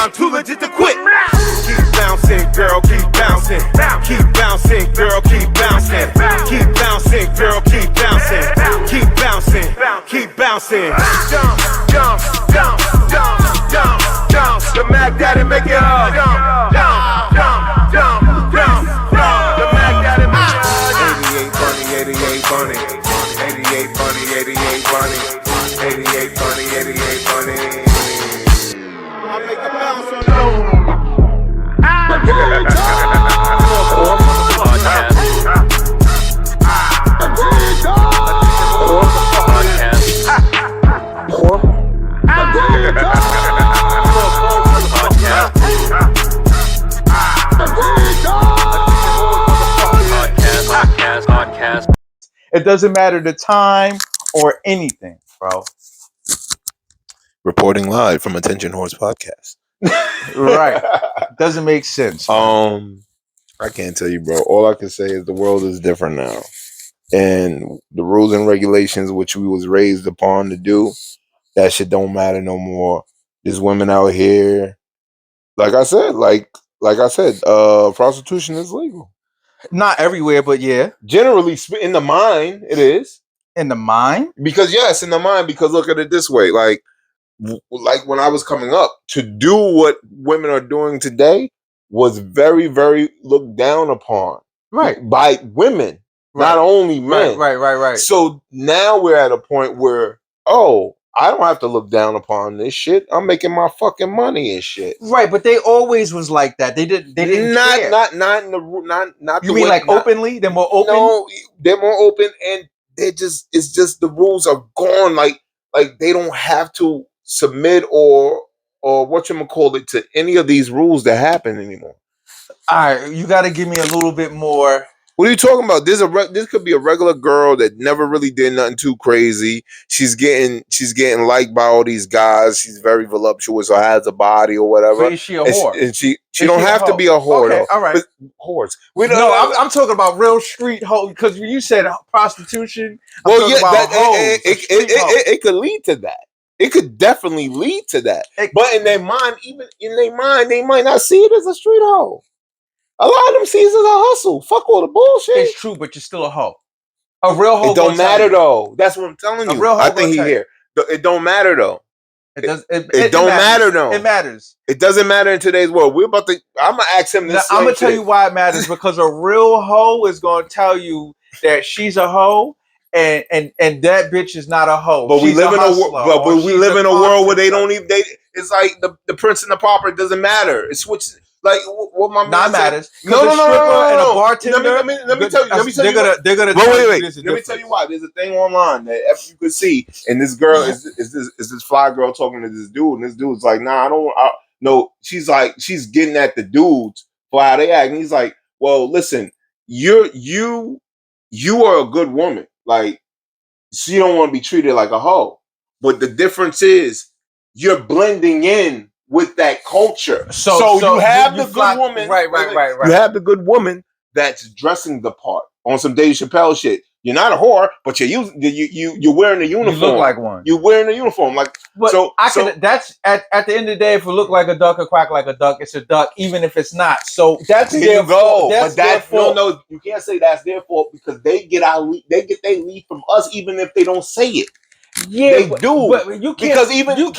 I'm too legit to quit. Keep bouncing, girl, keep bouncing. Keep bouncing, girl, keep bouncing. Keep bouncing, girl, keep bouncing. Keep bouncing, keep bouncing. Jump, jump, jump, jump, jump, jump. The Mac Daddy make it hard. Jump, jump, jump, jump, jump, jump. The Mac Daddy make it hard. 88 funny, 88 funny. 88 funny, 88 funny. 88 funny, 88 funny. I make a bounce on you. It doesn't matter the time or anything, bro. Reporting live from Attention Horse Podcast. Right. Doesn't make sense. I can't tell you, bro. All I can say is the world is different now. And the rules and regulations which we was raised upon to do, that shit don't matter no more. There's women out here. Like I said, prostitution is legal. Not everywhere, but yeah. Generally, in the mind, it is. In the mind? Because, yes, in the mind, because look at it this way. Like when I was coming up, to do what women are doing today was very, very looked down upon. Right. By women, not only men. Right. So now we're at a point where, I don't have to look down upon this shit. I'm making my fucking money and shit. Right, but they always was like that. They didn't care. Not you mean like openly? They're more open? No, they're more open, and it's just the rules are gone. Like they don't have to submit or whatchamacallit to any of these rules that happen anymore. All right, you got to give me a little bit more. What are you talking about? This could be a regular girl that never really did nothing too crazy. She's getting liked by all these guys. She's very voluptuous or has a body or whatever. So is she a whore? And she don't have to be a whore. Okay, though. all right. Whores. I'm talking about real street hoe, because when you said prostitution, it could lead to that. It could definitely lead to that. But in their mind, they might not see it as a street hoe. A lot of them see it as a hustle. Fuck all the bullshit. It's true, but you're still a hoe. A real hoe. It don't matter though. That's what I'm telling you. A real hoe. I think he here. It don't matter though. It don't matter though. It matters. It doesn't matter in today's world. I'm gonna ask him this. I'm gonna tell you why it matters, because a real hoe is gonna tell you that she's a hoe. And that bitch is not a hoe. But we live in a world where they don't even. It's like the prince and the pauper. It doesn't matter. It switches. Like what my man matters. No. And a bartender. Let me tell you. They're gonna. Wait. Let me tell you why. There's a thing online that if you could see, and this girl is this fly girl talking to this dude, and this dude's like, nah, no. She's like, she's getting at the dudes for how they act, and he's like, well, listen, you are a good woman. Like, she don't want to be treated like a hoe, but the difference is you're blending in with that culture. So you have the good woman. Right. You have the good woman that's dressing the part on some Dave Chappelle shit. You're not a whore, but you're wearing a uniform. You look like one. You're wearing a uniform. Like, but that's at the end of the day, if it look like a duck or quack like a duck, it's a duck, even if it's not. So that's their fault. No, you can't say that's their fault, because they get their lead from us, even if they don't say it. Yeah, they do. But you can't be mad the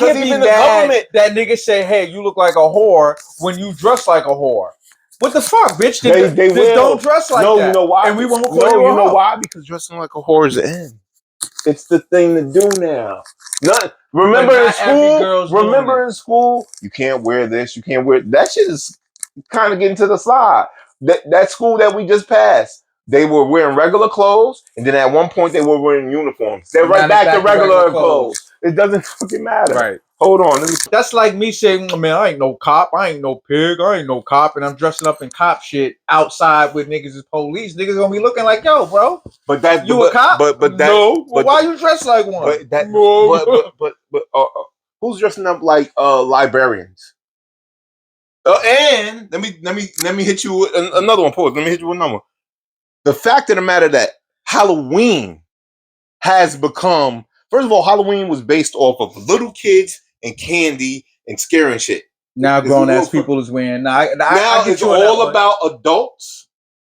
government, that nigga say, hey, you look like a whore when you dress like a whore. What the fuck, bitch? They don't dress like that. No, you know why? And we won't call you a whore. You know why? Because dressing like a whore is in. It's the thing to do now. Remember in school, you can't wear this, you can't wear that. Shit is kind of getting to the side. That school that we just passed, they were wearing regular clothes, and then at one point they were wearing uniforms. They're right back to regular clothes. It doesn't fucking matter. Right. Hold on. That's like me saying, man, I ain't no cop. I ain't no pig. I ain't no cop. And I'm dressing up in cop shit outside with niggas as police. Niggas gonna be looking like, yo, bro. But that you a cop? No. But why you dressed like one? But who's dressing up like librarians? And let me hit you with another one. Pause. Let me hit you with another one. The fact of the matter that Halloween has become, first of all, Halloween was based off of little kids and candy and scaring shit. Now grown ass people is wearing. Now it's all about adults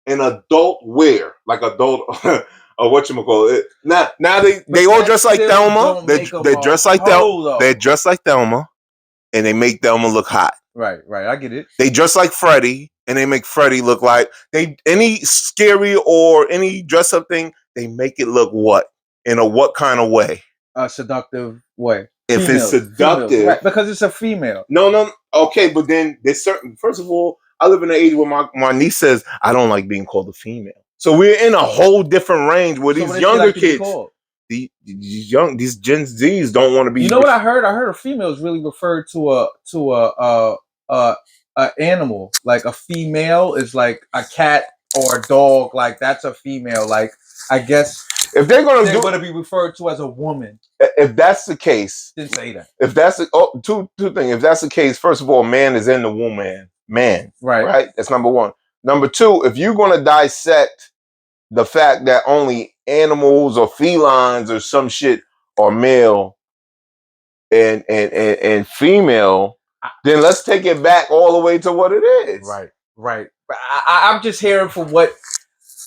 and adult wear, like adult or whatchamacallit. Now they all dress like Thelma. They dress like Thelma. They dress like Thelma, and they make Thelma look hot. Right. I get it. They dress like Freddie, and they make Freddie look like any scary or any dress up thing. They make it look what in a what kind of way? A seductive way. If it's seductive, right, because it's a female. No, okay, but then there's certain. First of all, I live in an age where my niece says I don't like being called a female. So we're in a whole different range where these younger kids, these Gen Zs don't want to be. You know what I heard? I heard a female is really referred to a animal. Like a female is like a cat or a dog. Like that's a female. Like I guess if they're going to be referred to as a woman. If that's the case, didn't say that. If that's two things. If that's the case, first of all, man is in the womb, man. Right. That's number one. Number two, if you're going to dissect the fact that only animals or felines or some shit are male and female, then let's take it back all the way to what it is. Right. I'm just hearing for what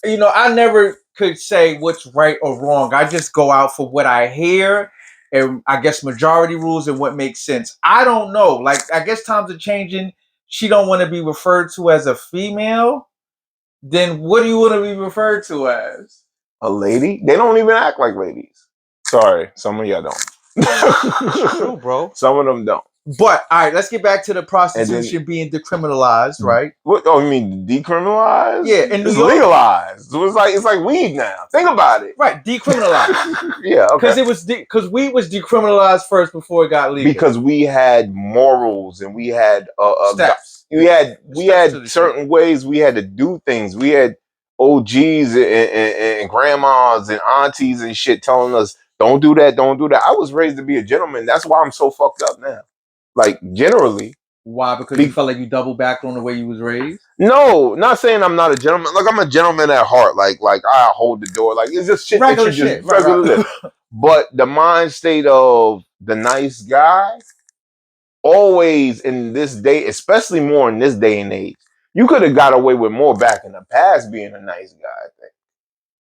I never could say what's right or wrong. I just go out for what I hear, and I guess majority rules and what makes sense. I don't know. Like I guess times are changing. She don't want to be referred to as a female. Then what do you want to be referred to as? A lady? They don't even act like ladies. Sorry, some of y'all don't. True, bro. Some of them don't. But all right, let's get back to the prostitution being decriminalized, right? What? Oh, you mean decriminalized? Yeah, and it's legalized. So it's like weed now. Think about it. Right, decriminalized. Yeah, okay. Because weed was decriminalized first before it got legal. Because we had morals and we had steps. We had certain ways we had to do things. We had OGs and grandmas and aunties and shit telling us, "Don't do that, don't do that." I was raised to be a gentleman. That's why I'm so fucked up now. Like generally. Why? Because you felt like you double backed on the way you was raised? No, not saying I'm not a gentleman. Like I'm a gentleman at heart. Like I hold the door. Like it's just shit regular that you shit. just regular. But the mind state of the nice guy, always in this day, especially more in this day and age, you could have got away with more back in the past being a nice guy, I think.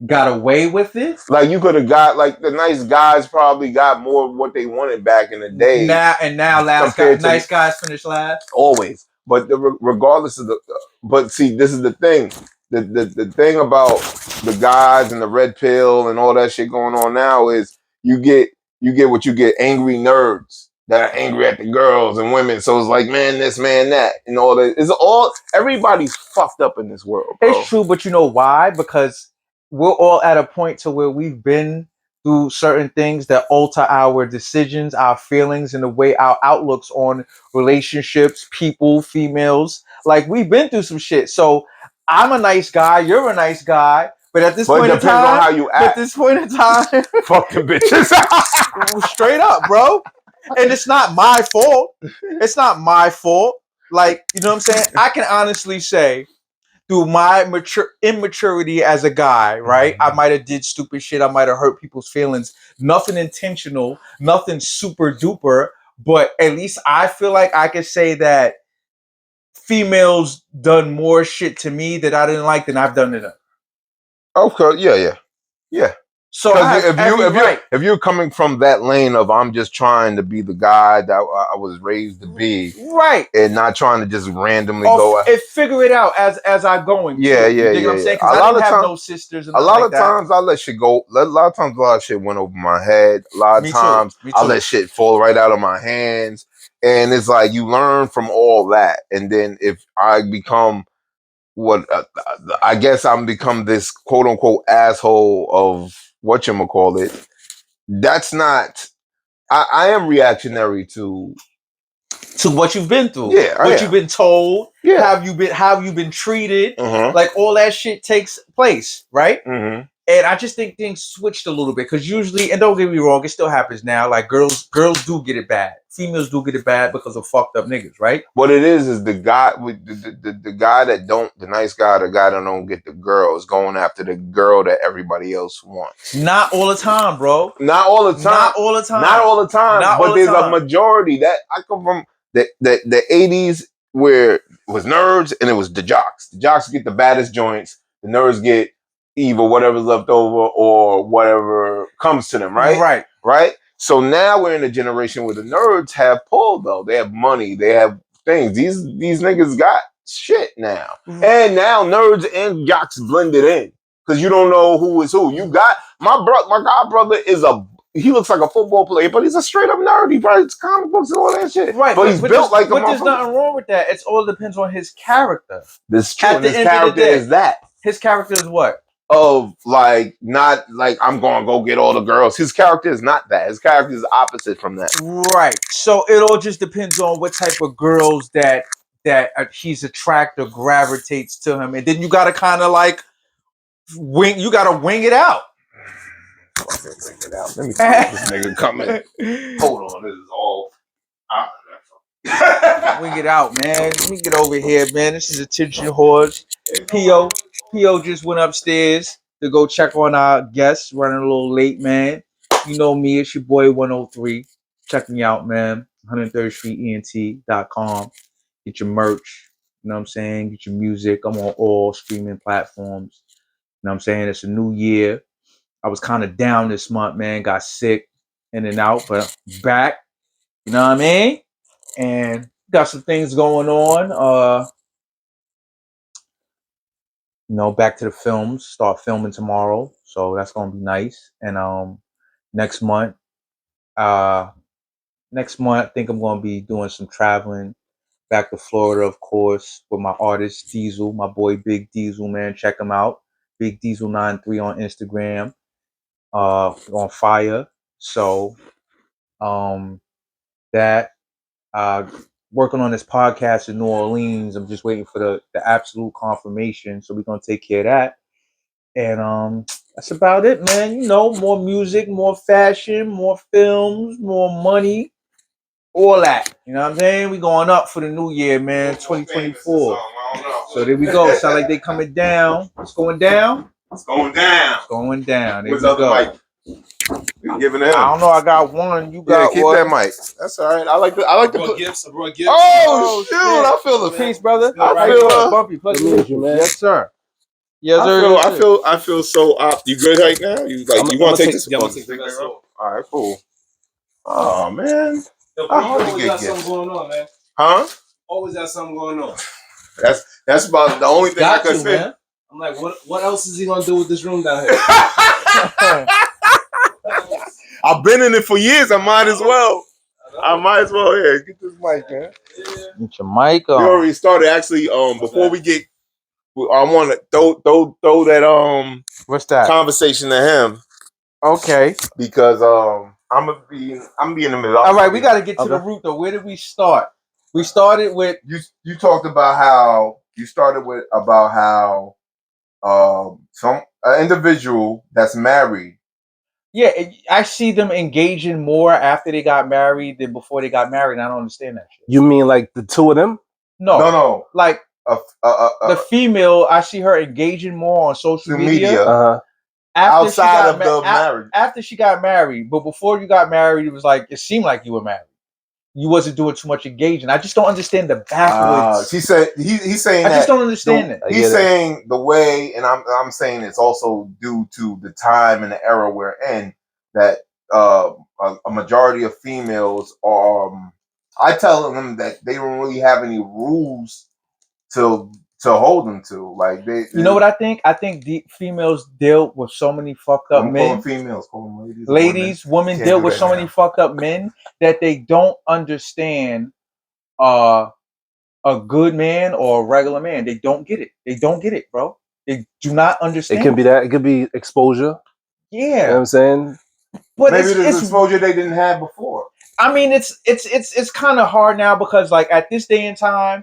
Got away with it? Like you could have got like the nice guys probably got more of what they wanted back in the day. Now nice guys finish last. Always, but regardless of but see, this is the thing. The thing about the guys and the red pill and all that shit going on now is you get what you get, angry nerds that are angry at the girls and women. So it's like man this, man that, and all that. It's all everybody's fucked up in this world, bro. It's true, but you know why? Because we're all at a point to where we've been through certain things that alter our decisions, our feelings, and the way our outlooks on relationships, people, females. Like we've been through some shit. So I'm a nice guy. You're a nice guy. But at this point in time, on how you act. At this point in time, fuck the bitches. Straight up, bro. And it's not my fault. It's not my fault. Like, you know what I'm saying? I can honestly say, through my immaturity as a guy, right? I might have did stupid shit. I might have hurt people's feelings. Nothing intentional, nothing super duper. But at least I feel like I can say that females done more shit to me that I didn't like than I've done to them. Okay, yeah. So if you're coming from that lane of I'm just trying to be the guy that I was raised to be, right, and not trying to just randomly go and figure it out as I'm going. Yeah. You know what I'm saying? Because I didn't have no sisters. And a lot of times I let shit go. A lot of times a lot of shit went over my head. A lot of times I let shit fall right out of my hands, and it's like you learn from all that. And then if I become what I guess I'm become this quote unquote asshole of whatchamacallit, that's not I am reactionary to what you've been through, you've been told, how you been treated, like all that shit takes place, right? And I just think things switched a little bit because usually, and don't get me wrong, it still happens now. Like girls do get it bad. Females do get it bad because of fucked up niggas, right? What it is the guy with the guy that don't, the nice guy, the guy that don't get the girl is going after the girl that everybody else wants. Not all the time, bro. Not all the time. Not all the time. Not all the time. But there's a majority that I come from. the 80s where it was nerds and it was the jocks. The jocks get the baddest joints. The nerds get either whatever's left over or whatever comes to them, right? Right. Right? So now we're in a generation where the nerds have pull, though. They have money. They have things. These niggas got shit now. And now nerds and jocks blended in. Because you don't know who is who. You got my god brother is he looks like a football player, but he's a straight up nerd. He writes comic books and all that shit. Right, but he's built like a But there's motherfucker. nothing wrong with that. It's all depends on his character. This true. At And the his end of the character day. is that. His character is what? Of like not like I'm gonna go get all the girls. His character is not that. His character is opposite from that. Right. So it all just depends on what type of girls that he's attracted or gravitates to him, and then you gotta kind of like wing. You gotta wing it out. Let me see this nigga coming. Hold on, this is all. Wing it out, man. Let me get over here, man. This is Attention Whores. P.O. just went upstairs to go check on our guests. Running a little late, man. You know me. It's your boy 103. Check me out, man. 103rd Street ENT.com. Get your merch. You know what I'm saying? Get your music. I'm on all streaming platforms. You know what I'm saying? It's a new year. I was kind of down this month, man. Got sick in and out, but back. You know what I mean? And got some things going on. Back to the films. Start filming tomorrow, so that's gonna be nice. And next month, I think I'm gonna be doing some traveling back to Florida, of course, with my artist Diesel, my boy Big Diesel, man. Check him out, Big Diesel 93 on Instagram. On fire. So, that. Working on this podcast in New Orleans. I'm just waiting for the absolute confirmation. So we're gonna take care of that. And that's about it, man. You know, more music, more fashion, more films, more money, all that. You know what I'm saying? We going up for the new year, man. 2024. So there we go. Sound like they coming down. It's going down. It's going down. It's going down. There Where's we the other go. mic? You giving it him? I don't know. I got one. You got keep one. that mic. That's all right. I like to put Gifts. Oh, shoot! I feel the Peace, brother. I feel bumpy. Pleasure to meet you, man. Yes, sir. I feel so up. You good right now? You want to take this? Yeah, I'm gonna take this. All right, cool. Oh man, Yo, I hardly always get got gifts. something going on, man. Huh? Always got something going on. That's about the only thing I Got can to, say. man. I'm like, what else is he gonna do with this room down here? I've been in it for years. I might as well. Yeah, get this mic, man. Get your mic We on. already started. Actually, before we get, I want to throw that What's that? conversation to him Okay. because I'm gonna be in the middle. All right, we got to get to the root though. Where did we start? We started with You talked about how some individual that's married. yeah. I see them engaging more after they got married than before they got married. And I don't understand that shit. You mean like the two of them? No. Like the female, I see her engaging more on social media. Uh-huh. Outside of the marriage. After she got married, but before you got married, it seemed like you were married. You wasn't doing too much engaging. I just don't understand the backwards. He said he's saying I that just don't understand it. He's saying the way, and I'm saying it's also due to the time and the era we're in that a majority of females are. I tell them that they don't really have any rules to hold them to. Like You know what I think? I think the females deal with so many fucked up men. Females, call them Ladies, women Can't deal do with that so now. many fucked up men that they don't understand a good man or a regular man. They don't get it. They don't get it, bro. They do not understand. It can be that. It could be exposure. Yeah. You know what I'm saying? But Maybe there's it's exposure they didn't have before. I mean, it's kind of hard now because like at this day and time,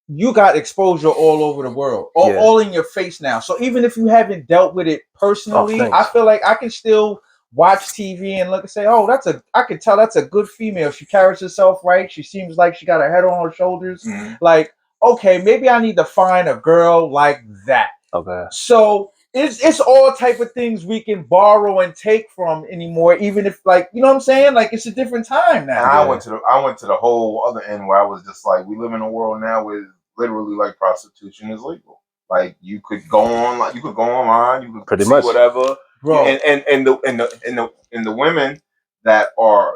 you got exposure all over the world, all in your face now. So even if you haven't dealt with it personally, I feel like I can still watch TV and look and say, oh, I can tell that's a good female. She carries herself right. She seems like she got her head on her shoulders. Mm-hmm. Like, okay, maybe I need to find a girl like that. Okay. So it's all type of things we can borrow and take from anymore, even if like you know what I'm saying? Like it's a different time now. And I went to the whole other end where I was just like, we live in a world now where literally like prostitution is legal. Like you could go online, you could Pretty see much. whatever, Bro. And the women that are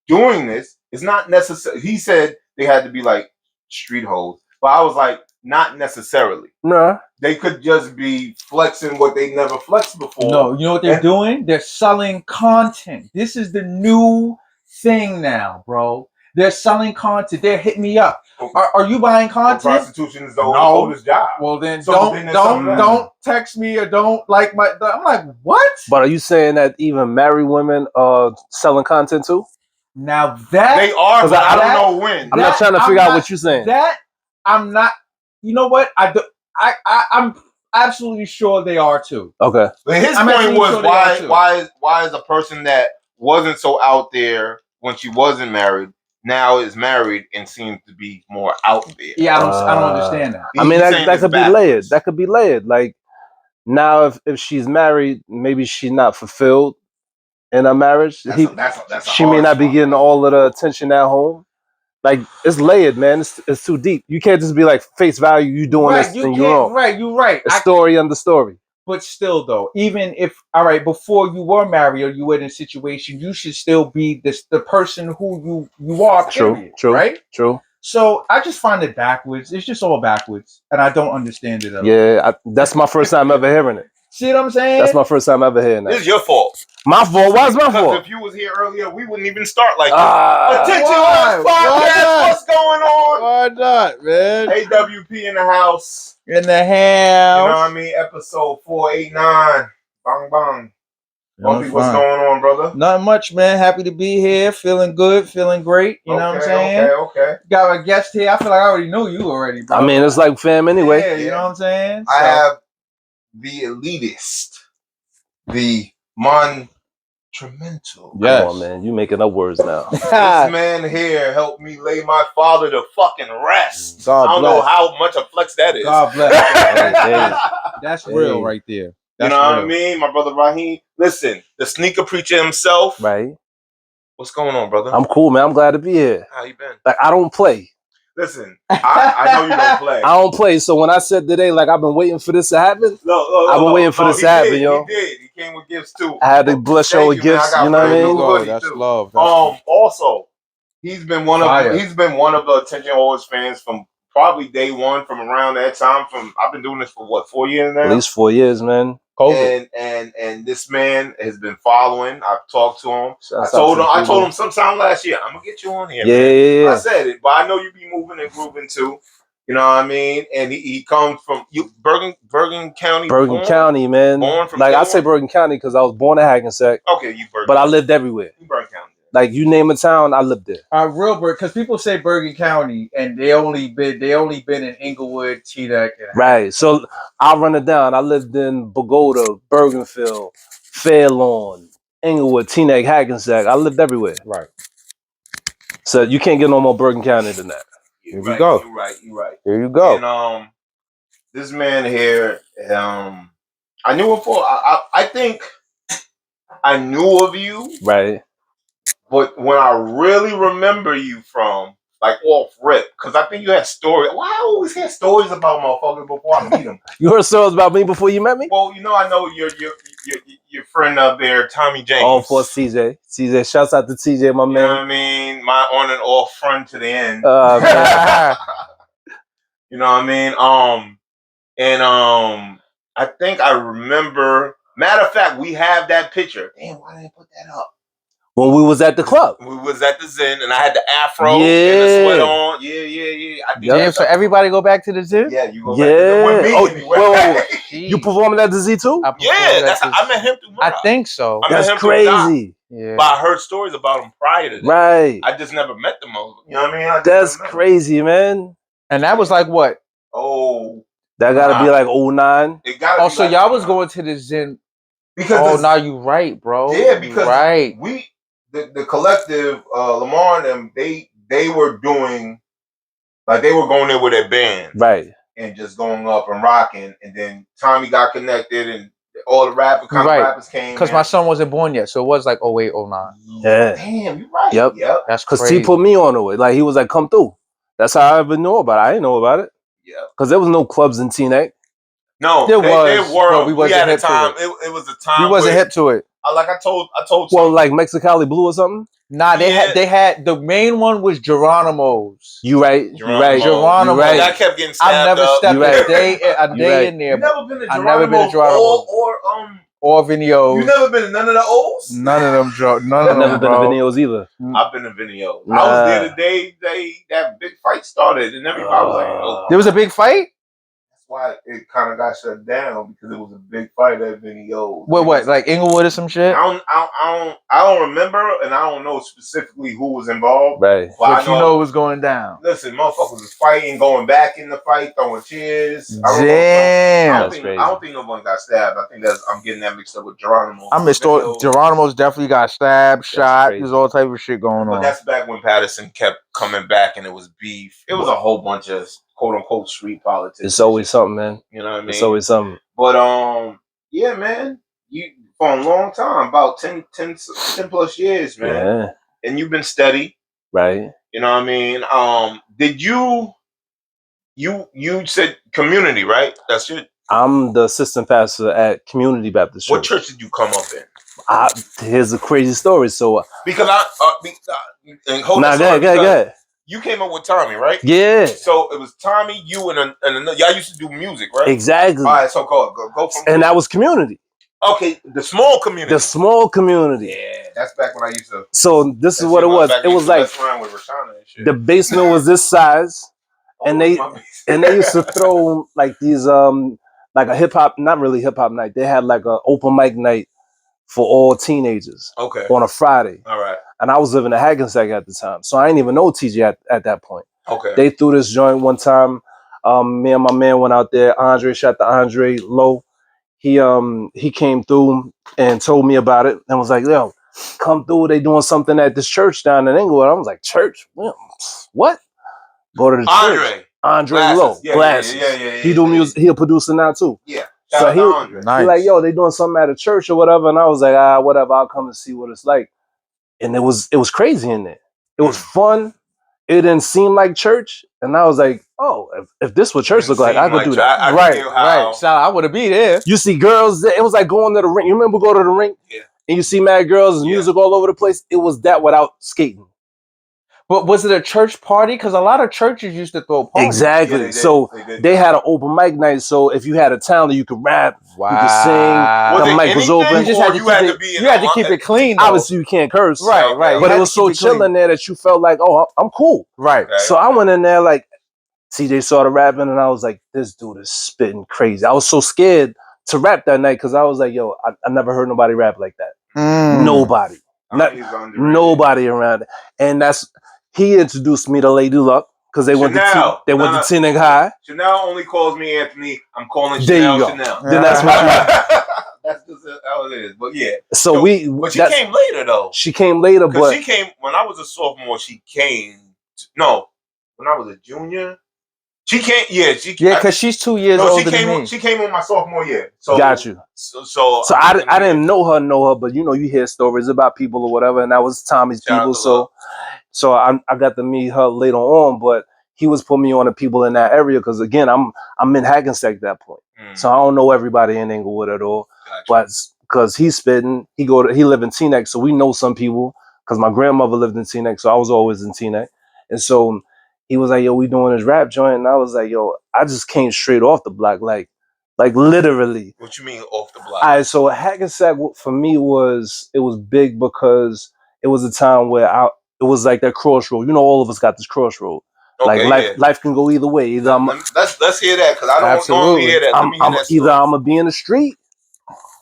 doing this is not necessary. He said they had to be like street hoes, but I was like, not necessarily. Nah. They could just be flexing what they never flexed before. No, you know what they're doing? They're selling content. This is the new thing now, bro. They're selling content. They're hitting me up. Are you buying content? Well, prostitution is the oldest job. Well, then So don't text me or don't like my. I'm like, what? But are you saying that even married women are selling content too? Now that they are, but I don't know when. I'm not trying to figure out what you're saying. That I'm not. You know what? I'm absolutely sure they are too. Okay. But his point was why is a person that wasn't so out there when she wasn't married now is married and seems to be more out there. Yeah, I don't understand that. I mean, that could be layered. That could be layered. Like now, if she's married, maybe she's not fulfilled in a marriage. She may not be getting all of the attention at home. Like it's layered, man. It's too deep. You can't just be like face value. You doing this and you're wrong. Right, you're right. A story under story. But still, though, even if before you were married or you were in a situation, you should still be the person who you are. Period, true, right? True. So I just find it backwards. It's just all backwards, and I don't understand it at all. Yeah, that's my first time ever hearing it. See what I'm saying? That's my first time ever hearing that. This is your fault. My fault? Why is my fault? Because if you was here earlier, we wouldn't even start like this. Attention, podcast, what's going on? Why not, man? AWP in the house. In the house. You know what I mean? Episode 489. Bang, bang. Bumpy, what's going on, brother? Not much, man. Happy to be here. Feeling good. Feeling great. You know what I'm saying? Okay. Got a guest here. I feel like I already knew you already, bro. I mean, it's like fam anyway. Yeah, you know what I'm saying? I have the elitist, the monumental. Yes. Come on, man. You making up words now. This man here helped me lay my father to fucking rest. I don't know how much a flex that is. God bless. That's real right there. You know what I mean? My brother Raheem. Listen, the sneaker preacher himself. Right. What's going on, brother? I'm cool, man. I'm glad to be here. How you been? Like, I don't play. Listen, I know you don't play. I don't play. So when I said today, like, I've been waiting for this to happen, I've been waiting for this to happen, yo. He did. He came with gifts, too. I had to bless you with gifts, you know what I mean? That's love. Also, he's been one of the Attention Always fans from probably day one, from around that time. I've been doing this for what, 4 years now? At least 4 years, man. COVID. And this man has been following. I've talked to him. I told him sometime last year, I'm gonna get you on here. Yeah. I said it, but I know you be moving and grooving too. You know what I mean? And he comes from Bergen County. Bergen County, man. I say Bergen County because I was born in Hackensack. Okay, you Bergen. But I lived everywhere. You Bergen County. Like you name a town, I lived there. Real because people say Bergen County and they only been in Inglewood, Teaneck, right. So I'll run it down. I lived in Bogota, Bergenfield, Fairlawn, Inglewood, Teaneck, Hackensack. I lived everywhere. Right. So you can't get no more Bergen County than that. Here we go. You're right. Here you go. And this man here, I knew him for. I think I knew of you. Right. But when I really remember you from, like off rip, because I think you had stories. Why I always hear stories about motherfuckers before I meet them? You heard stories about me before you met me? Well, you know I know your friend up there, Tommy James. Oh, for TJ. TJ, shouts out to TJ, my man. You know what I mean? My on and off friend to the end. You know what I mean? I think I remember. Matter of fact, we have that picture. Damn, why didn't I put that up? When we was at the club. We was at the Zen, and I had the afro and the sweat on. Yeah. So everybody go back to the Zen? Yeah, you go back to the Zen with me anyway. You performing at the Z too? I met him through Murdoch. I think so. That's crazy. Yeah. But I heard stories about him prior to that. Right. I just never met them. You know what I mean? That's crazy, man. And that was like what? Oh. That gotta be like 09. So y'all was going to the Zen. Because now you right, bro. Yeah, because the collective, Lamar and them, they were doing, like they were going there with their band. Right. And just going up and rocking. And then Tommy got connected and all the kind of Right. rappers came. Because my son wasn't born yet, so it was like 08, 09. Yeah. Damn, you right. Yep. That's Because crazy. T put me on to it. Like, he was like, come through. That's how I ever knew about it. I didn't know about it. Yeah. Because there was no clubs in Teaneck. No, There they was, were. but we wasn't had a hip to time. it. It was a time. We wasn't hip to it. Like I told. Well, like Mexicali Blue or something? Nah, they had the main one was Geronimo's. You right. You right. Geronimo. You right. I kept getting stabbed I never up. stepped right. a day in there. You never been to I Geronimo? never been to Geronimo or Vinio's. You never been to none of the O's? None of them, Joe. None of I've them, never been to Vinio's either. I've been to Vinio's. Nah. I was there the day that big fight started, and everybody was like, "Oh." There was a big fight? That's why it kind of got shut down, because it was a big fight at Vinio's. What, like Inglewood or some shit? I don't remember, and I don't know specifically who was involved. Right. But you know it was going down. Listen, motherfuckers was fighting, going back in the fight, throwing chairs. Damn. I don't think no one got stabbed. I think I'm getting that mixed up with Geronimo. I missed all. Geronimo's definitely got stabbed, shot. crazy. There's all type of shit going But on. that's back when Patterson kept coming back, and it was beef. It was a whole bunch of quote unquote street politics. It's always something, man. You know what I mean? It's always something. But yeah, man. You for a long time, about 10 plus years, man. Yeah. And you've been steady. Right. You know what I mean? Did you said community, right? That's it. I'm the assistant pastor at Community Baptist Church. What church did you come up in? Here's a crazy story. So because and hold go ahead. You came up with Tommy, right? Yeah. So it was Tommy, you, and another. Y'all used to do music, right? Exactly. All right, so go from. And that was Community. Okay, the small community. The small community. Yeah, that's back when I used to. So this is what it was. It was like with Rashana and shit. the basement was this size, and they used to throw like these like a hip hop, not really hip hop night. They had like a open mic night for all teenagers. Okay. On a Friday. All right. And I was living in Hackensack at the time, so I didn't even know TJ at that point. Okay. They threw this joint one time. Me and my man went out there. Andre, shout to Andre Lowe. He came through and told me about it and was like, "Yo, come through. They doing something at this church down in Inglewood." I was like, "Church? What?" Go to the church. Andre Lowe. Glasses. Yeah. He do music. He a producer now too. Yeah. So he like, "Yo, they doing something at a church or whatever," and I was like, whatever. I'll come and see what it's like. And it was crazy in there. It was fun. It didn't seem like church, and I was like, "Oh, if this what church look like, I could do that." Right. So I would have be there. You see girls. It was like going to the rink. You remember go to the rink? Yeah. And you see mad girls and music all over the place. It was that without skating. But was it a church party? Because a lot of churches used to throw parties. Exactly. Yeah, they had an open mic night. So if you had a talent, you could rap, wow. you could sing. The mic was open. You just had to keep it clean. Though. Obviously, you can't curse. Right. But it was so chill in there that you felt like, oh, I'm cool. Right. So I went in there like, TJ started rapping, and I was like, this dude is spitting crazy. I was so scared to rap that night because I was like, yo, I never heard nobody rap like that. Nobody. Nobody around it. And he introduced me to Lady Luck because they went to Teaneck High. Chanel only calls me Anthony. I'm calling there Chanel you go. Chanel. Then that's what that's just how it is. But yeah. But she came later though. She came later, but she came when I was a sophomore. She came. When I was a junior. She came. Because she's 2 years older than me. She came on my sophomore year. So got you. So I didn't know her, but you hear stories about people or whatever, and that was Tommy's people. So I got to meet her later on, but he was putting me on the people in that area because again, I'm in Hackensack at that point, so I don't know everybody in Inglewood at all. But because he's spitting, he lived in Teaneck, so we know some people because my grandmother lived in Teaneck, so I was always in Teaneck, and so. He was like, yo, we doing this rap joint. And I was like, yo, I just came straight off the block. Like literally. What you mean off the block? All right, so Hackensack for me was big because it was a time where it was like that crossroad. All of us got this crossroad. Okay, like life can go either way. Either let's hear that because I don't normally hear that. Let me hear that either I'm gonna be in the street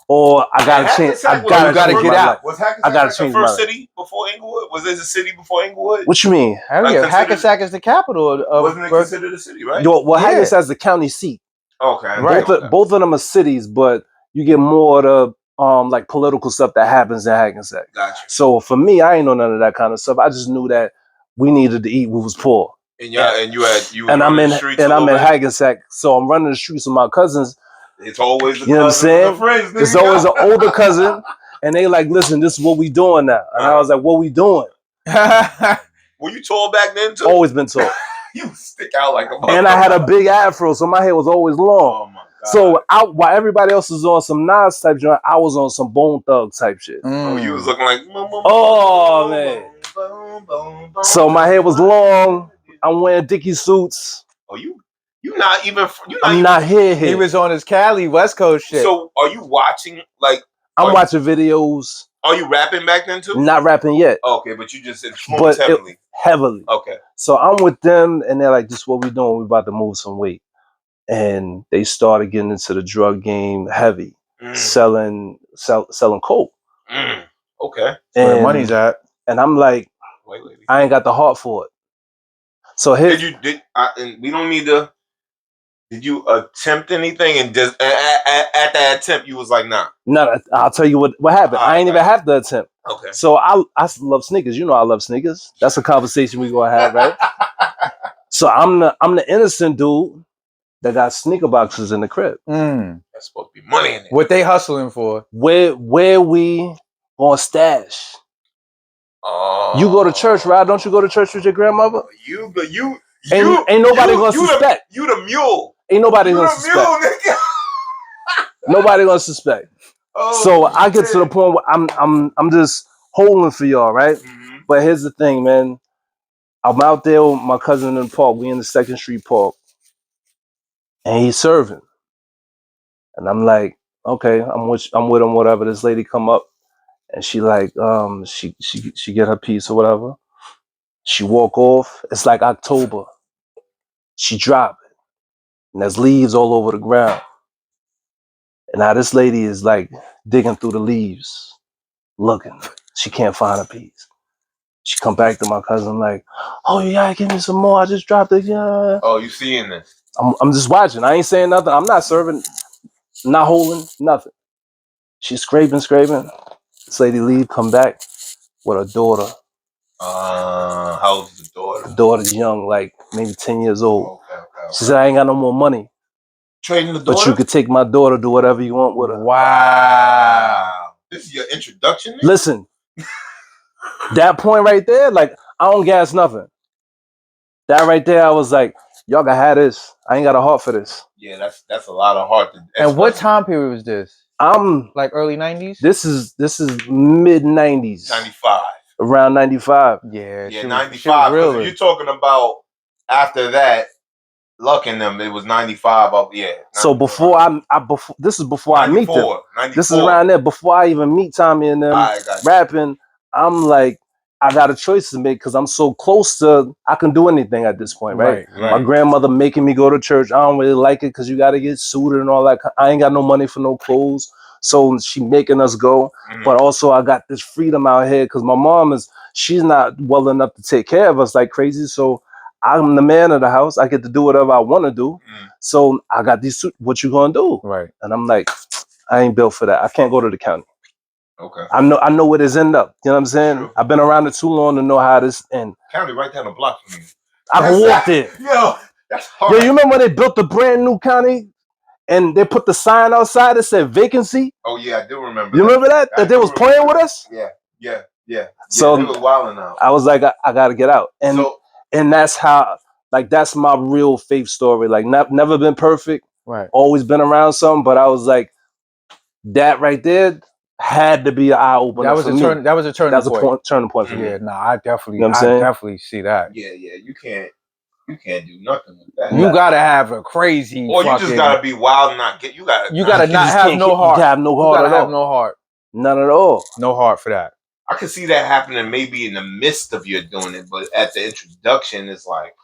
or I gotta change. I gotta get out. Was Hackensack the first city before Inglewood? Was this a city before Inglewood? What you mean? Hell yeah, Hackensack is the capital of. Wasn't it considered a city, right? Hackensack is the county seat. Okay, right. Both of them are cities, but you get more of the like political stuff that happens in Hackensack. Gotcha. So for me, I ain't know none of that kind of stuff. I just knew that we needed to eat. We was poor. I'm in Hackensack, so I'm running the streets with my cousins. It's always the You know what I'm cousin and saying? the friends. There's always an older cousin, and they like, listen, this is what we doing now. And I was like, what we doing? Were you tall back then too? Always been tall. You stick out like a mother. And I had a big afro, so my hair was always long. Oh my God. So while everybody else was on some Nas type joint, I was on some Bone Thug type shit. Oh, you was looking like. Oh man. So my hair was long. I'm wearing Dickie suits. Oh, you not even. I'm not here. He was on his Cali West Coast shit. So are you watching like? I'm watching videos. Are you rapping back then too? Not rapping yet. Okay, but you just influenced heavily. Heavily. Okay. So I'm with them, and they're like, "This is what we doing. We about to move some weight." And they started getting into the drug game heavy, selling coke. Okay. Where the money's at. And I'm like, wait. I ain't got the heart for it. So here, and we don't need to. Did you attempt anything? And just at that attempt, you was like, nah. No, I'll tell you what happened. I ain't even have to attempt. Okay. So I love sneakers. You know I love sneakers. That's a conversation we gonna have, right? So I'm the innocent dude that got sneaker boxes in the crib. That's supposed to be money in it. What they hustling for? Where we gonna stash? Oh. You go to church, right? Don't you go to church with your grandmother? Ain't nobody gonna suspect. You the mule. Ain't nobody gonna suspect. Nigga. Nobody gonna suspect. Oh, so I get to the point where I'm just holding for y'all, right? Mm-hmm. But here's the thing, man. I'm out there with my cousin in the park. We in the 2nd Street Park, and he's serving. And I'm like, okay, I'm with him, whatever. This lady come up, and she like, she get her piece or whatever. She walk off. It's like October. She drop it, and there's leaves all over the ground. And now this lady is like digging through the leaves, looking. She can't find a piece. She come back to my cousin like, oh, you gotta give me some more. I just dropped it. Yeah. Oh, you seeing this? I'm just watching. I ain't saying nothing. I'm not serving, not holding, nothing. She's scraping. This lady leave, come back with her daughter. How old is the daughter? The daughter's young, like maybe 10 years old. Okay. She said, I ain't got no more money. Trading the daughter? But you could take my daughter, do whatever you want with her. Wow. This is your introduction? Listen, that point right there, like, I don't gas nothing. That right there, I was like, y'all gotta have this. I ain't got a heart for this. Yeah, that's a lot of heart. And what time period was this? Like early 90s? This is mid 90s. 95. Around 95. Yeah, 95. If you're talking about after that, Luck in them, it was 95 up, yeah. 94. So before this is before 94, I meet them. 94. This is around there before I even meet Tommy and them rapping. I'm like, I got a choice to make because I'm so close to, I can do anything at this point, right? My grandmother making me go to church. I don't really like it because you got to get suited and all that. I ain't got no money for no clothes. So she making us go. But also I got this freedom out here because my mom she's not well enough to take care of us like crazy. So I'm the man of the house. I get to do whatever I want to do. So I got these suits. What you gonna do? Right. And I'm like, I ain't built for that. I can't go to the county. Okay. I know where this end up. You know what I'm saying? True. I've been around it too long to know how this end. County right down the block from you. I can walk there. Yo, that's hard. Yo, you remember when they built the brand new county and they put the sign outside that said vacancy? Oh yeah, I do remember. You remember that? That they was playing with us? Yeah. So they was wilding out. I was like, I gotta get out. And that's how, like, that's my real faith story. Like, never been perfect. Right. Always been around something, but I was like, that right there had to be an eye opener. That was a turning point. That was a turning point for me. Yeah, no, I definitely, you know what I'm saying? definitely see that. Yeah, you can't do nothing with that. You gotta have a crazy. Or you just gotta be wild and not get. You gotta not have no heart. You have no heart. You gotta have no heart. None at all. No heart for that. I could see that happening maybe in the midst of you doing it, but at the introduction, it's like,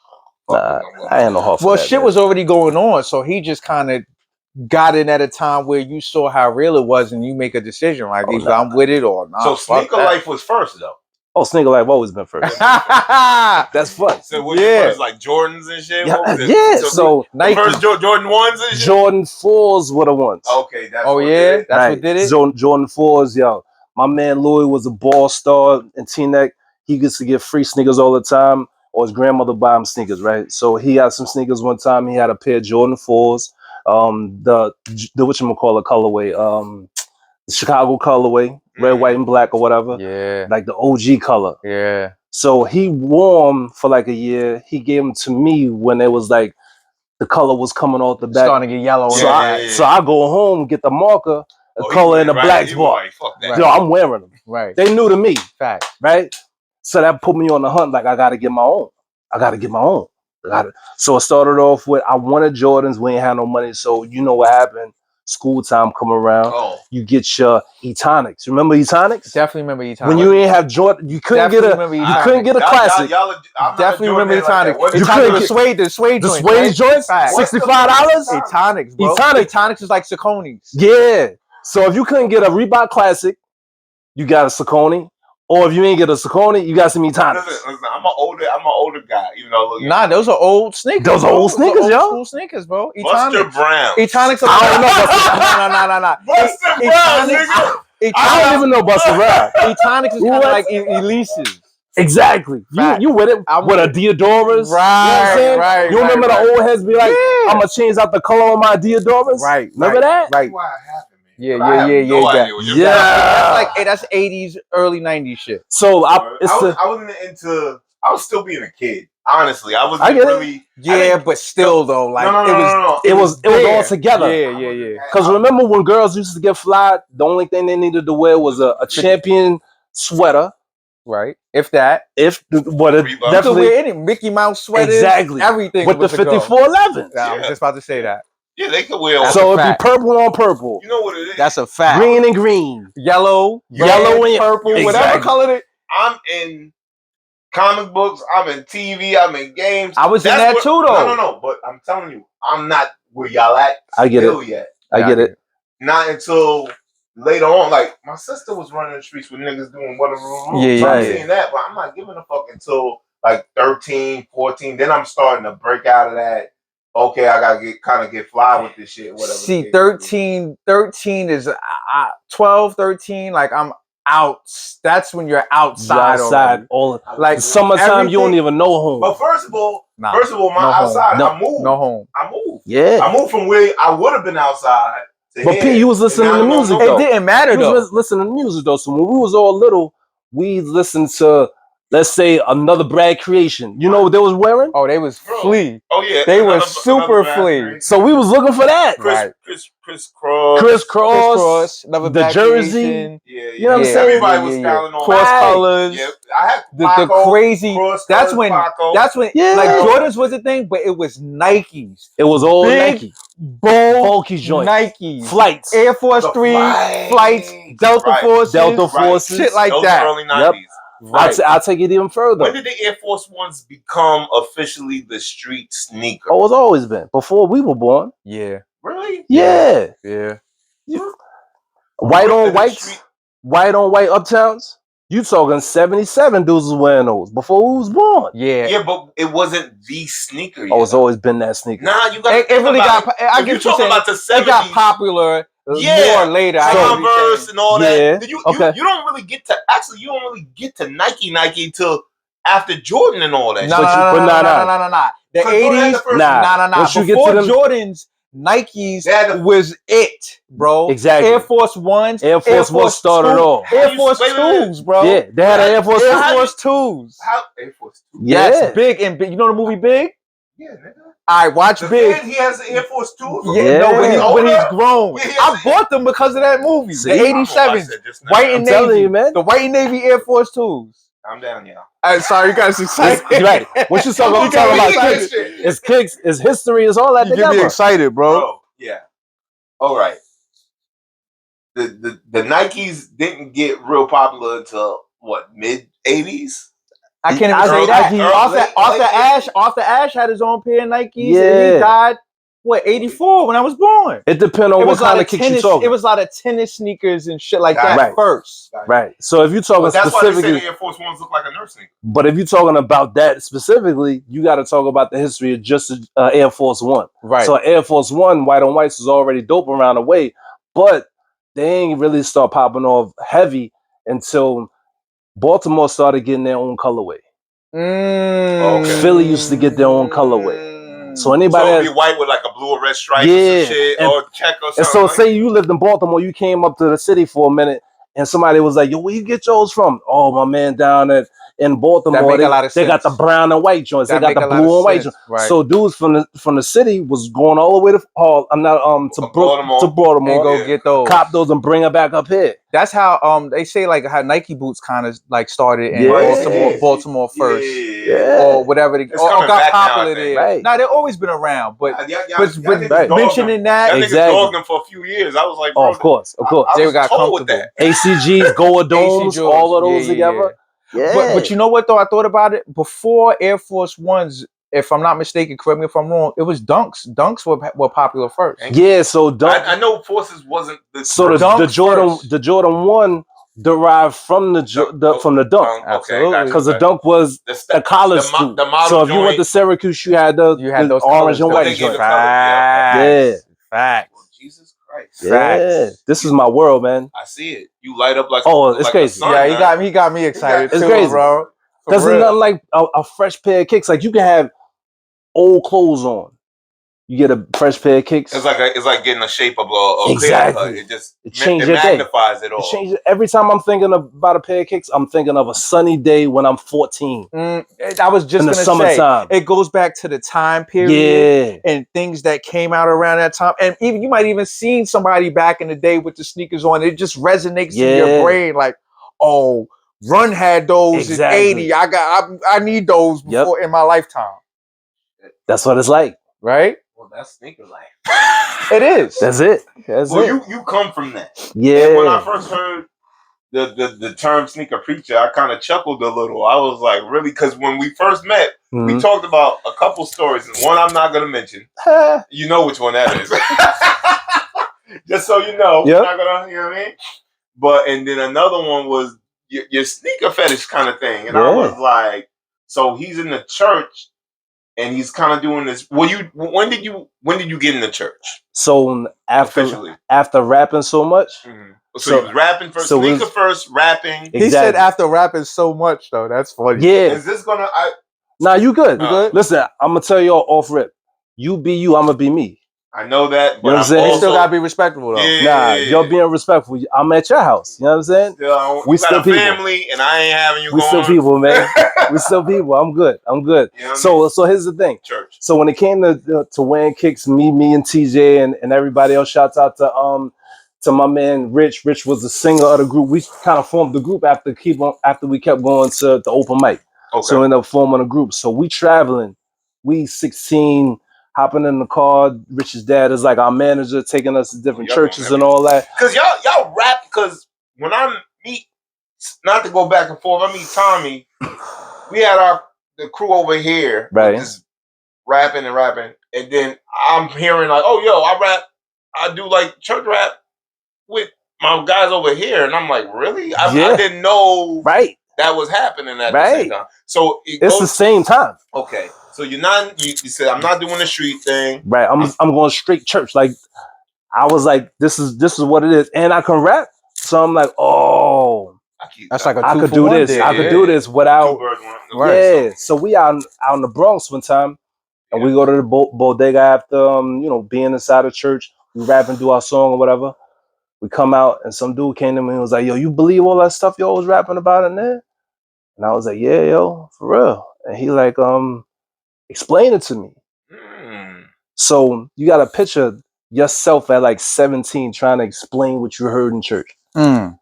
nah, I ain't no heart for well, that. Shit was already going on, so he just kind of got in at a time where you saw how real it was, and you make a decision like, either I'm with it or not. So Sneaker Life was first, though. Oh, Sneaker Life always been first. That's fun. So what your first, like Jordans and shit? Yeah. So Nike. First Jordan 1s and shit? Jordan 4s were the ones. Okay, that's what did it? That's what did it? Jordan 4s, yo. My man Louis was a ball star in T-Neck. He gets to get free sneakers all the time, or his grandmother buy him sneakers, right? So he had some sneakers one time. He had a pair of Jordan 4s. The whatchamacallit colorway, the Chicago colorway, red, white, and black or whatever. Yeah. Like the OG color. Yeah. So he wore them for like a year. He gave them to me when it was like the color was coming off the back. Starting to get yellow. So I go home, get the marker, the color in the black spot. Yo, I'm wearing them. Right. They new to me. Fact. Right? So that put me on the hunt. Like, I got to get my own. So it started off with, I wanted Jordans. We ain't had no money. So you know what happened? School time come around. Oh. You get your Etonics. Remember Etonics? Definitely remember Etonics. When you ain't have Jordan, you couldn't get a classic. Definitely remember Etonics. You couldn't get the suede joints. $65. Etonics, bro. Etonics is like Saucony's. Yeah. So if you couldn't get a Reebok Classic, you got a Saucony. Or if you ain't get a Saucony, you got some Etonics. Listen, I'm an older guy. You know, nah, those are old sneakers. Those are old sneakers, yo. School sneakers, bro. Buster Brown. Etonics. I don't know. No. Buster Brown, nigga. I don't even know Buster Brown. Etonics is kind of like Elise's. Exactly. You with it with a Diodoras. Right. You remember the old heads be like, I'm gonna change out the color on my Diodoras? Right. Remember that? Right. Yeah. That's 80s, early 90s shit. So I was still being a kid. Honestly, I wasn't really. Yeah, but still though, like it was all together. Yeah. Because remember when girls used to get fly, the only thing they needed to wear was a champion sweater. Right. If that. Definitely wear any Mickey Mouse sweaters. Exactly. Everything. With the 5411. I was just about to say that. Yeah, they could wear all. So it'd be purple on purple. You know what it is? That's a fact. Green and green. Yellow and purple, exactly. Whatever color it. I'm in comic books, I'm in TV, I'm in games. I was in that too though. No, but I'm telling you, I'm not where y'all at I get it. yet. I get it. Not until later on. Like my sister was running the streets with niggas doing whatever. I'm seeing that, but I'm not giving a fuck until like 13, 14. Then I'm starting to break out of that. Okay, I gotta get fly with this shit. Whatever. See, 13 is 12, 13. Like I'm out. That's when you're outside. All like summertime, you don't even know home. But first of all, my outside, I moved. No home. I moved. Yeah. I moved from where I would have been outside. But P, you was listening to music though. It didn't matter though. You was listening to music though. So when we was all little, we listened to, let's say, another Brad Creation. You know what they was wearing? Oh, they was Flea. Oh yeah, they were super Flea. So we was looking for that. Chris Cross, the jersey. Yeah. You know what I'm saying? Everybody was styling on cross colors. Yeah, I had the crazy. That's when like Jordans was a thing, but it was Nikes. It was all Nike. Bold, bulky joints. Nikes. Flights. Air Force 3 flights. Delta Forces. Shit like that. Early 90s. Yep. Right. I'll take it even further. When did the Air Force Ones become officially the street sneaker? Oh, it's always been. Before we were born. Yeah. Really? Yeah. White on white uptowns. You talking 77 dudes was wearing those before we was born. Yeah, but it wasn't the sneaker yet. Oh, it's always been that sneaker. Nah, you got. It really got. I get you saying. About the 70s, it got popular. More later. Converse and all that. You okay. You don't really get to. Actually, you don't really get to Nike till after Jordan and all that. No. The 80s. Nah. Before Jordans, Nikes was it, bro. Exactly. Air Force Ones. Air Force One started off. Air Force 2s, bro. Yeah, they had Air Force 2s. Air Force 2s. How Air Force 2? Yeah, that's big and big. You know the movie Big? Yeah, nigga. I watch Big. He has the Air Force 2. Yeah, no, when he's grown. I bought them because of that movie. See? The 87s. White and Navy. You, man. The White and Navy Air Force 2s. I'm down, y'all. I'm sorry, you guys excited. Right. What you talking about? Kicks. It's kicks, it's history, it's all that you together. Get me excited, bro. Yeah. All right. The Nikes didn't get real popular until what, mid 80s? I can't even say that. Arthur Ashe had his own pair of Nikes. Yeah. And he died, 84 when I was born. It depends on what kind of kicks you talking. It was a lot of tennis sneakers and shit like that first. Right. So if you're talking specifically, that's why they say the Air Force Ones look like a nurse sneaker. But if you're talking about that specifically, you got to talk about the history of just Air Force One. Right. So Air Force One, white on whites, was already dope around the way, but they ain't really start popping off heavy until Baltimore started getting their own colorway. Okay. Philly used to get their own colorway. So anybody So it'd be white with like a blue or red stripe or Yeah, some shit, and- or check or And something. so say you lived in Baltimore, you came up to the city for a minute, and somebody was like, yo, where you get yours from? Oh, my man down in Baltimore, make a lot of they got the sense. brown and white joints. That They got make the a lot of blue and white sense, joints. right. So dudes from the city was going all the way to Baltimore. to Baltimore, And go Yeah. get those. cop those and bring it back up here. That's how they say like how Nike boots kind of like started in Yeah. Baltimore first. Yeah. Or whatever, It's or coming got back now, I popular think. there. Right. Now they've always been around, but Y'all but niggas right. dogged them. mentioning that, Y'all niggas Exactly. dogged them for a few years. I was like, Oh, bro, of course. I They was got told with comfortable. that. ACGs, Goa Domes, AC all of those yeah, together. Yeah. But you know what though? I thought about it before Air Force Ones. If I'm not mistaken, correct me if I'm wrong. It was Dunks. Dunks were popular first. Yeah, so I know Forces wasn't the So first. the Jordan 1 derived from the dunk. Absolutely. Because the dunk was a college school. the model So if you went to joint- Syracuse, you had the those orange colors, and though. white They gave joint. the colors, Yeah. Facts. Oh, Jesus Christ. Yeah, Facts. this is my world, man. I see it. You light up like It's like crazy. The sun, Yeah, man. he got me excited It's too, crazy. bro. For Because there's real. nothing like a fresh pair of kicks. Like you can have old clothes on. You get a fresh pair of kicks. It's like getting a shape of a Exactly. clear cut. It just changed it your day. magnifies it all. It changes every time I'm thinking about a pair of kicks. I'm thinking of a sunny day when I'm 14 I was just in the gonna summertime. say it goes back to the time period Yeah, and things that came out around that time, and even you might even seen somebody back in the day with the sneakers on. It just resonates in your brain, like, oh, Run had those Exactly. in '80. I need those before in my lifetime. That's what it's like, right? Well, that's sneaker life. It is. That's it. That's Well, it. you come from that. Yeah. And when I first heard the term sneaker preacher, I kind of chuckled a little. I was like, really? Because when we first met, we talked about a couple stories. One I'm not going to mention. You know which one that is. Just so you know. Yep. Not gonna, you know what I mean? But, and then another one was your sneaker fetish kind of thing. And I was like, so he's in the church and he's kind of doing this. When did you get in the church? So after rapping so much. Mm-hmm. So he was rapping first, sneaker first, rapping. Exactly. He said after rapping so much though. That's funny. Yeah. Is this gonna? Nah, you good. You good? Listen, I'm gonna tell you off rip. You be you, I'm gonna be me. I know that, but you know what I'm saying? You still gotta be respectful though. Yeah, you're being respectful. I'm at your house. You know what I'm saying? We still people. Family, and I ain't having you. We still people, man. We still people. I'm good. I'm good. You know so here's the thing. Church. So when it came to wearing kicks, me and TJ and everybody else. Shouts out to my man Rich. Rich was the singer of the group. We kind of formed the group after we kept going to the open mic. Okay. So we ended up forming a group. So we traveling. We 16. Hopping in the car, Rich's dad is like our manager, taking us to different churches and all that. Cause y'all rap. Cause when I meet, not to go back and forth, I meet Tommy. We had the crew over here, right? Just rapping, and then I'm hearing like, oh, yo, I rap. I do like church rap with my guys over here, and I'm like, really? I didn't know, that was happening at the same time. So it's the same time. Okay. So you said I'm not doing the street thing. Right. I'm going straight church. Like I was like, this is what it is. And I can rap. So I'm like, oh, that's like I could do this. I could do this without So we out in the Bronx one time and we go to the bodega after being inside the church. We rap and do our song or whatever. We come out and some dude came to me and was like, yo, you believe all that stuff y'all was rapping about in there? And I was like, yeah, yo, for real. And he like, explain it to me. So you got to picture yourself at like 17 trying to explain what you heard in church. I'm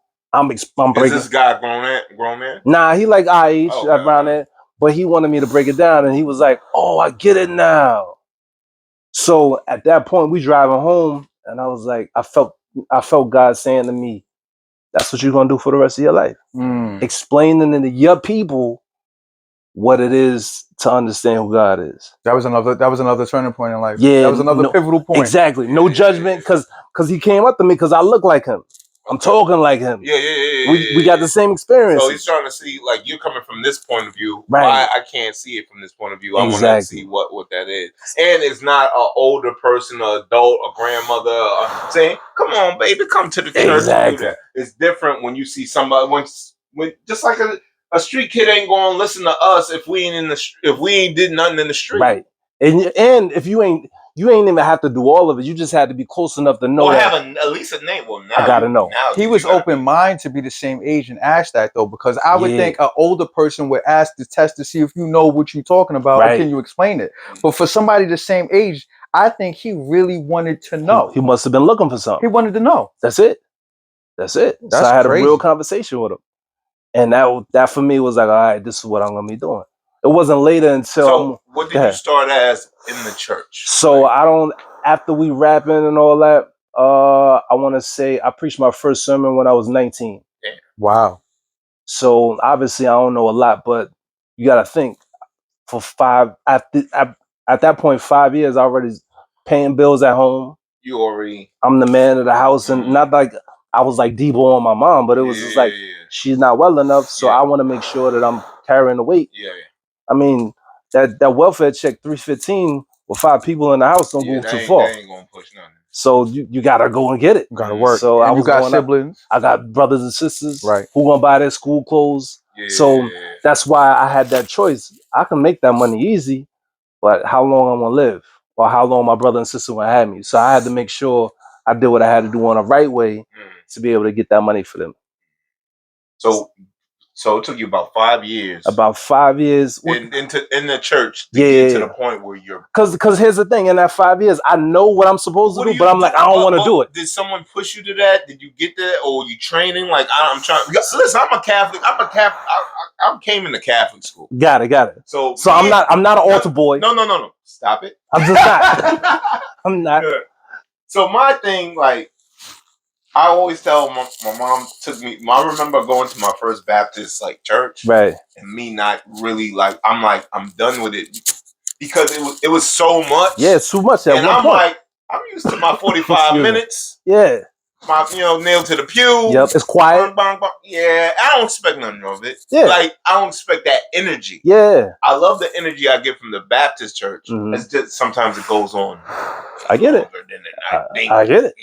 breaking. Is this guy grown man? Nah, he like our age around it, but he wanted me to break it down, and he was like, "Oh, I get it now." So at that point, we driving home, and I was like, I felt God saying to me, "That's what you're gonna do for the rest of your life, explaining to your people what it is to understand who God is." That was another turning point in life. Yeah, that was another pivotal point. Exactly. No judgment, because he came up to me because I look like him. I'm talking like him. Yeah. We got the same experience. So he's trying to see, like, you're coming from this point of view. Right. Why I can't see it from this point of view. I want to see what that is. And it's not an older person, an adult, a grandmother saying, "Come on, baby, come to the church and do that." It's different when you see somebody when just like a street kid ain't gonna listen to us if we ain't did nothing in the street. Right. And if you ain't even have to do all of it. You just had to be close enough to know. Or that have at least a name. Well, now I gotta know. Now he was open minded to be the same age and ask that though, because I would think an older person would ask the test to see if you know what you're talking about, or can you explain it. But for somebody the same age, I think he really wanted to know. He must have been looking for something. He wanted to know. That's it. So I had a real conversation with him, and that for me was like, all right, this is what I'm gonna be doing. It wasn't later until. So what did you start as in the church? So I don't. After we rapping and all that, I want to say I preached my first sermon when I was 19. Damn. Wow. So obviously I don't know a lot, but you got to think for at that point 5 years I already paying bills at home. I'm the man of the house, and not like I was like Debo on my mom, but it was just like she's not well enough, so I want to make sure that I'm carrying the weight. I mean that welfare check $315 with 5 people in the house don't go too far. They ain't gonna push nothing. So you gotta go and get it. You gotta work. So and I was got siblings. I got brothers and sisters. Right. Who gonna buy their school clothes? So that's why I had that choice. I can make that money easy, but how long I'm gonna live, or how long my brother and sister gonna have me? So I had to make sure I did what I had to do on the right way to be able to get that money for them. So it took you about 5 years. About 5 years in the church to get to the point where you're. Because here's the thing: in that 5 years, I know what I'm supposed to do, but I'm like, I don't want to do it. Did someone push you to that? Did you get that, or were you training? Like I'm trying. Listen, I'm a Catholic. I came into Catholic school. Got it. So I'm not an altar boy. No. Stop it. I'm just not. I'm not. So my thing, like. I always tell my mom took me. I remember going to my first Baptist church, right? And me not really I'm done with it because it was so much. Yeah, it's too much. And I'm like, I'm used to my 45 minutes. Yeah, my nailed to the pew. Yep, it's quiet. Bang, bang. Yeah, I don't expect nothing of it. Yeah, I don't expect that energy. Yeah, I love the energy I get from the Baptist church. It's just sometimes it goes on. I get it. I get it.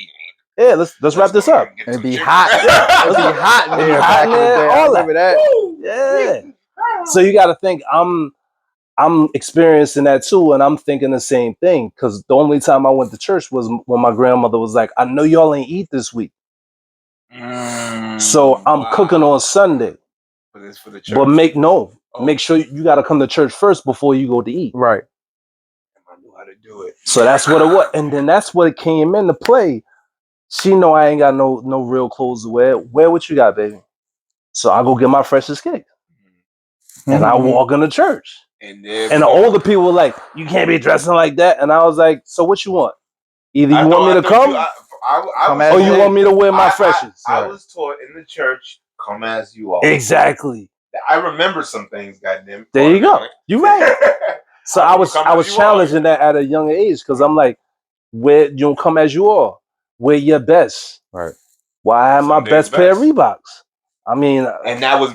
Yeah, let's wrap this up. It'd be hot. It'd be hot in there back in the day. All that. Yeah. So you got to think I'm experiencing that too, and I'm thinking the same thing. Because the only time I went to church was when my grandmother was like, "I know y'all ain't eat this week, so I'm cooking on Sunday." But it's for the church. But make sure you got to come to church first before you go to eat. Right. I knew how to do it. So that's what it was, and then that's what it came into play. She know I ain't got no real clothes to wear. Wear what you got, baby. So I go get my freshest cake. And I walk into church. And the older people were like, you can't be dressing like that. And I was like, so what you want? Either you want me to come, or you want me to wear my freshest. I was taught in the church, come as you are. Exactly. I remember some things, goddamn. There you go. You right. So I was challenging that at a young age because I'm like, where you don't come as you are. Wear your best. Right. Well, I had my best pair of Reeboks. I mean, and that was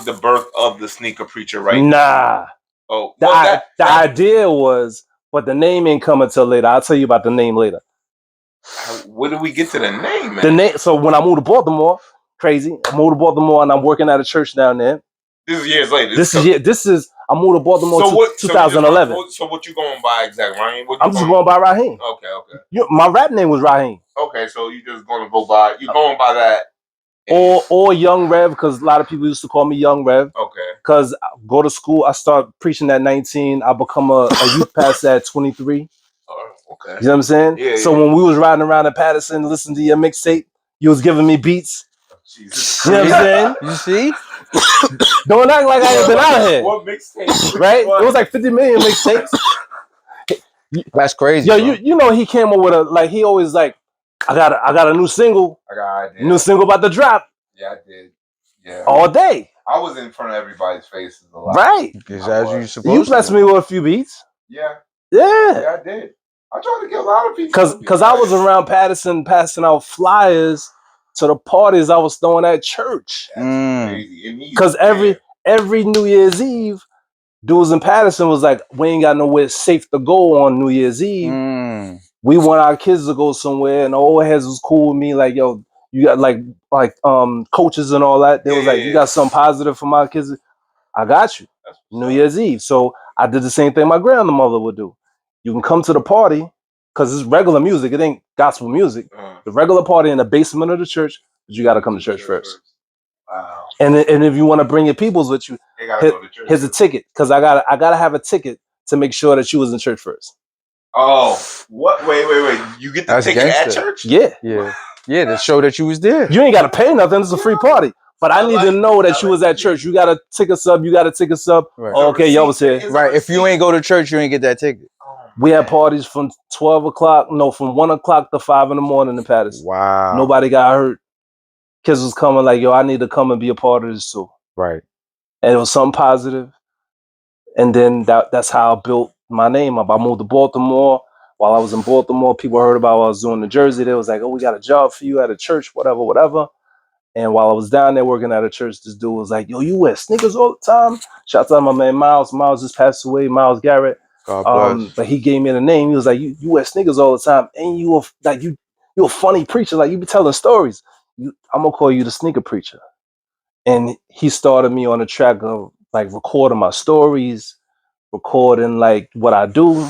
the birth of the sneaker preacher, right? Nah. Oh, the idea was, but the name ain't come until later. I'll tell you about the name later. Where did we get to the name, man? The name. So when I moved to Baltimore, I moved to Baltimore, and I'm working at a church down there. This is years later. I moved to Baltimore 2011. So what you going by exactly, Raheem? I'm just going by Raheem. Okay. My rap name was Raheem. Okay, so you just going by that. Or Young Rev, because a lot of people used to call me Young Rev. Okay. Because I go to school, I start preaching at 19. I become a youth pastor at 23. Okay. You know what I'm saying? Yeah. So when we was riding around in Patterson, listening to your mixtape, you was giving me beats. Jesus. You know what I'm saying? You see? Don't act like I ain't been out here. What mixtape? Right? It was like 50 million mixtapes. That's crazy. Yo, you know he came up with he always like, I got a new single. I got an idea. New single about to drop. Yeah, I did. Yeah. All day. I was in front of everybody's faces a lot. Right. Because as you supposed to. You blessed me with a few beats. Yeah. Yeah. Yeah, I did. I tried to get a lot of people. Because I was around Patterson passing out flyers to the parties I was throwing at church. That's crazy. Because every New Year's Eve, dudes in Patterson was like, we ain't got nowhere safe to go on New Year's Eve. We want our kids to go somewhere, and the old heads was cool with me. Like, yo, you got like coaches and all that. They was like, you got something positive for my kids. I got you. New Year's Eve. So I did the same thing my grandmother would do. You can come to the party because it's regular music. It ain't gospel music. The regular party in the basement of the church, but you got to come to church first. Wow. And if you want to bring your peoples with you, here's a ticket, because I gotta have a ticket to make sure that you was in church first. Oh, what? Wait. You get the ticket at church? Yeah. To show that you was there. You ain't gotta pay nothing. It's a free party. But I need to know that you was at church. You got a ticket sub. Right. Oh, okay, y'all was here. Right. If you ain't go to church, you ain't get that ticket. We had parties from 12 o'clock, no, from 1 o'clock to 5 in the morning in Patterson. Wow. Nobody got hurt. Kids was coming like, yo, I need to come and be a part of this too. Right. And it was something positive. And then that's how I built my name up. I moved to Baltimore. While I was in Baltimore, people heard about what I was doing in Jersey. They was like, oh, we got a job for you at a church, whatever. And while I was down there working at a church, this dude was like, yo, you wear sneakers all the time? Shout out to my man Miles. Miles just passed away, Miles Garrett. God bless. But he gave me the name. He was like, you wear sneakers all the time. And you a funny preacher. Like, you be telling stories. I'm going to call you the sneaker preacher. And he started me on a track of like recording my stories, recording like what I do.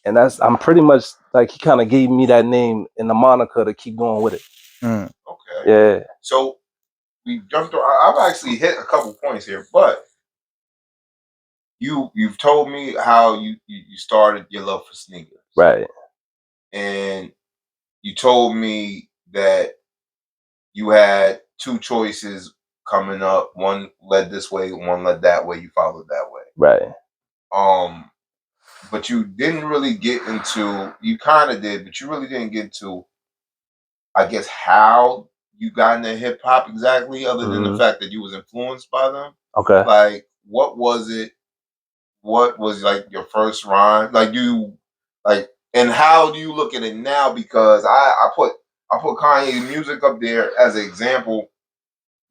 And I'm pretty much like, he kind of gave me that name and the moniker to keep going with it. Okay. Yeah. So we jumped. I've actually hit a couple points here, but you've told me how you started your love for sneakers, Right. and you told me that you had two choices coming up. One led this way, one led that way. You followed that way, Right. But you didn't really get into. You kind of did, but you really didn't get to, I guess, how you got into hip hop exactly, other than the fact that you was influenced by them. Okay. Like, what was it? What was like your first rhyme? And how do you look at it now? Because I put Kanye's music up there as an example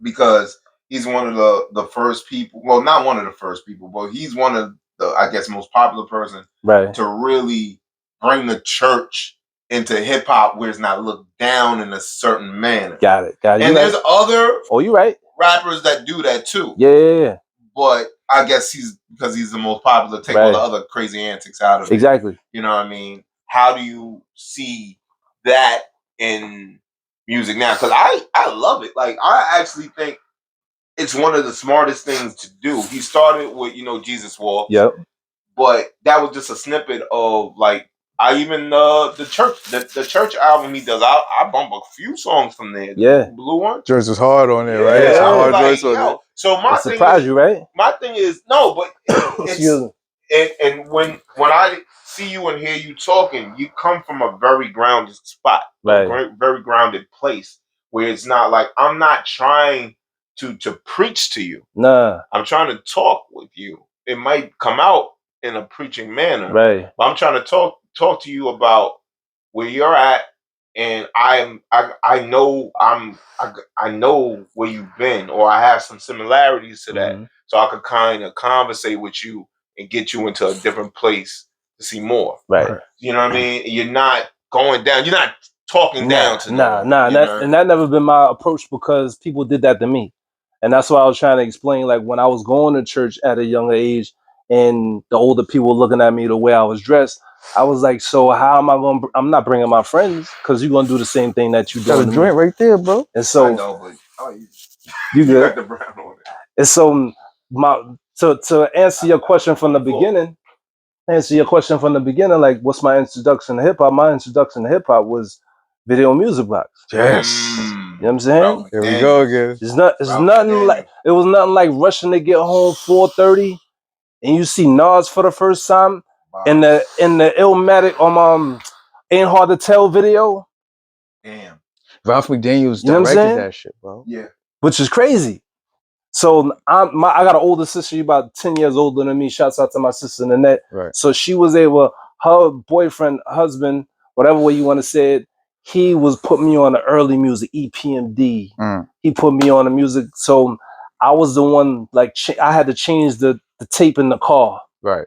because he's one of the first people. Well, not one of the first people, but he's one of the, I guess, most popular person to really bring the church into hip hop where it's not looked down in a certain manner. Got it. And there's other you right. rappers that do that too. Yeah. But I guess because he's the most popular, take all the other crazy antics out of it. Exactly. You know what I mean? How do you see that in music now? Because I love it. Like, I actually think it's one of the smartest things to do. He started with, Jesus Walks. Yep. But that was just a snippet of, like, the church album he does. I bump a few songs from there. Yeah. Blue one. Joyce was hard on there, right? Yeah. Hard Like, Joyce on it. So my thing surprised is, you, right? my thing is no, but Excuse me. and when I see you and hear you talking, you come from a very grounded spot, Right? a very grounded place where it's not like I'm not trying to preach to you. Nah. I'm trying to talk with you. It might come out in a preaching manner, right? But I'm trying to talk to you about where you're at, and I know where you've been, or I have some similarities to that, so I could kind of conversate with you and get you into a different place to see more. Right. You know what I mean? You're not going down. You're not talking down to and that never been my approach, because people did that to me, and that's why I was trying to explain. Like, when I was going to church at a younger age, and the older people looking at me the way I was dressed, I was like, so how am I going to, I'm not bringing my friends, because you're going to do the same thing that you do. Got a joint right there, bro. And so, I know, but you good. Got the brown on it. And so, to answer your question from the beginning, like, what's my introduction to hip hop? My introduction to hip hop was video music box. Yes. You know what I'm saying? Here we go again. It's nothing like, it was nothing like rushing to get home 4:30, and you see Nas for the first time in the Illmatic Ain't Hard to Tell video. Damn. Ralph McDaniels directed that shit, bro. Yeah. Which is crazy. So I got an older sister, she's about 10 years older than me. Shouts out to my sister Nanette. Right. So she was able, her boyfriend, husband, whatever way you want to say it, he was putting me on the early music, EPMD. He put me on the music. So I was the one, like, I had to change the tape in the car. Right.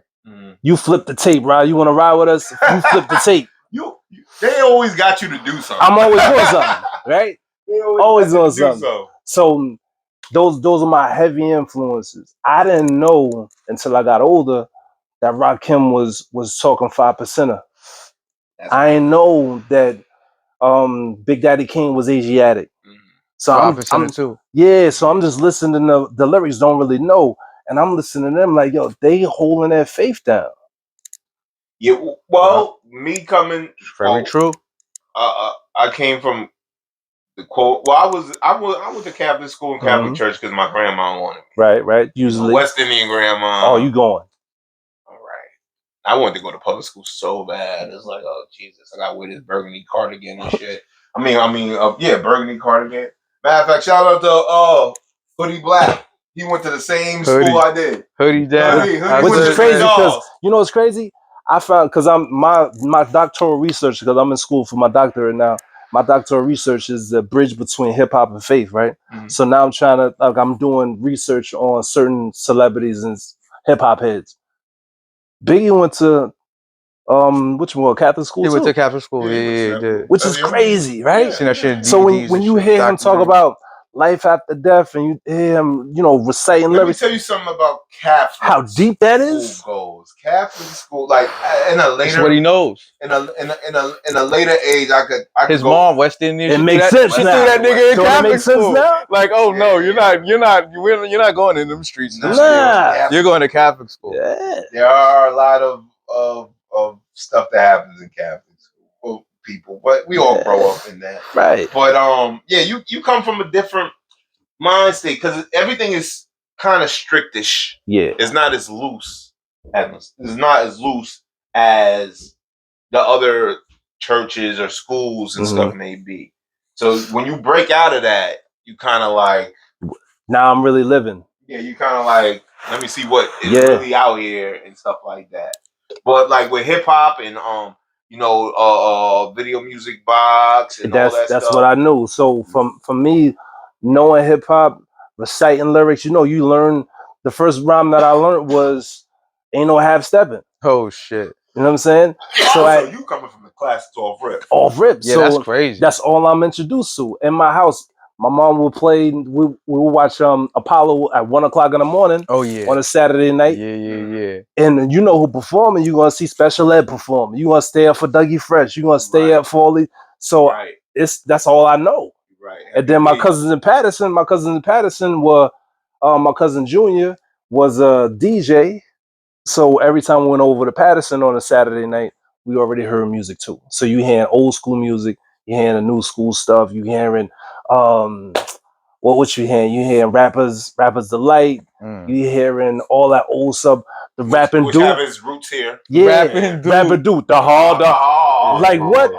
You flip the tape, right? You want to ride with us? You flip the tape. They always got you to do something. I'm always doing something, right? They always doing something. So those are my heavy influences. I didn't know until I got older that Rakim was talking 5%er. I ain't know that Big Daddy Kane was Asiatic. So 5% too. Yeah, so I'm just listening to the lyrics, don't really know. And I'm listening to them like, yo, they holding their faith down. Yeah, well, me coming Very true. I came from the quote. Well, I went to Catholic school and Catholic church because my grandma wanted me. Right. Usually, West Indian grandma. Oh, you going? All right. I wanted to go to public school so bad. It's like, oh Jesus, I got to wear this burgundy cardigan and shit. Yeah, burgundy cardigan. Matter of fact, shout out to Hoodie Black. He went to the same school I did. Hoodie down. Which is crazy because you know what's crazy? I found because I'm my doctoral research because I'm in school for my doctorate now. My doctoral research is the bridge between hip hop and faith, right? So now I'm trying to I'm doing research on certain celebrities and hip hop heads. Biggie went to which one? Catholic school. He went too. to Catholic school. Yeah. Which is crazy, right? Seen that shit in So DVDs when and you shit, hear him talk documentaries. about life after death and you hear him, reciting Let lyrics. me tell you something about Catholic. How deep that is. School goes. Catholic school, like in a later. That's what he knows. In a later age, I could His go, mom, West Indian. It makes sense She threw now. that nigga in Don't it Catholic make sense school. now? Like, oh no, you're not going in them streets. Nah. You're going to Catholic school. Yeah. There are a lot of stuff that happens in Catholic school for people, but we all grow up in that, right? But yeah, you come from a different mind state because everything is kind of strictish. Yeah, it's not as loose as the other churches or schools and stuff may be. So when you break out of that, you kind of like, now I'm really living. Yeah, you kind of like, let me see what is really out here and stuff like that. But like with hip hop and video music box and all that That's stuff. what I knew. So for me, knowing hip hop, reciting lyrics, you learn. The first rhyme that I learned was "Ain't no half stepping." Oh shit! You know what I'm saying? So you coming from the classics off rip. Off rip. Yeah, so that's crazy. That's all I'm introduced to. In my house, my mom will play. We will watch Apollo at 1:00 in the morning. Oh yeah. On a Saturday night. Yeah. And you know who performing? You gonna see Special Ed perform. You gonna stay up for Dougie Fresh. You gonna stay up for all these. So that's all I know. Right. And then my cousins in Patterson were my cousin Junior was a DJ. So every time we went over to Patterson on a Saturday night, we already heard music too. So you hearing old school music, you hearing the new school stuff, you hearing what you hearing? You hearing rappers delight, you hearing all that old stuff, the rapping which dude. have his roots here. Yeah, rapping dude, the hard, like what?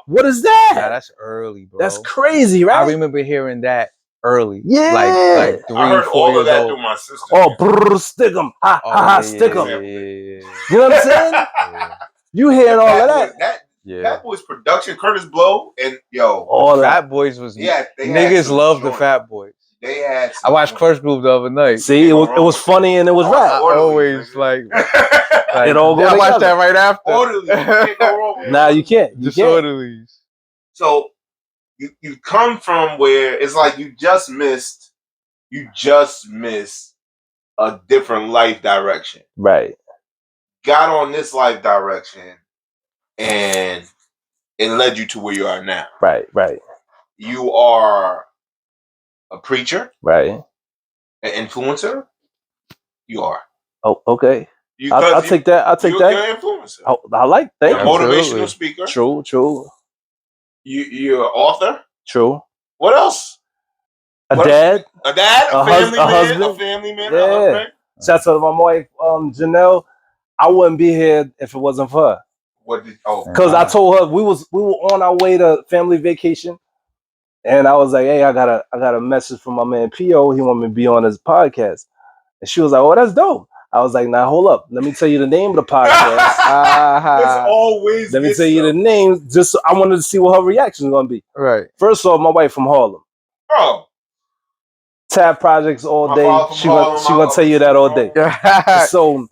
What is that? Nah, that's early, bro. That's crazy, right? I remember hearing that early. Yeah, like 3, I heard 4 all of years that old. through my sister. Oh, brr, stick 'em, stick 'em. Yeah. You know what I'm saying? You hearing all of that? Fat Boys production, Curtis Blow, and all Fat Boys was niggas loved the Fat Boys. They had. I watched Crush Group the other night. See, it was funny and it was rap. Always like it all goes I watched together. that right after. Orderly. Nah, you can't. Disorderlies. So you come from where it's like you just missed a different life direction. Right. Got on this life direction and it led you to where you are now. Right. You are a preacher. Right. An influencer. You are. Oh, okay. I'll take that. I'll take that. You're an influencer. I like that. You're a motivational speaker. True. You're an author. True. What else? A dad. A family man. Husband. A family man. Yeah. A husband. Shout out to my wife, Janelle. I wouldn't be here if it wasn't for her. Because I told her we were on our way to family vacation, and I was like, "Hey, I got a message from my man P.O. He want me to be on his podcast," and she was like, "Oh, that's dope." I was like, "Nah, hold up. Let me tell you the name of the podcast." It's always. Let me tell you the name. Just I wanted to see what her reaction is gonna be. Right. First off, my wife from Harlem. Oh. Tab projects all day. She gonna tell you that all day. So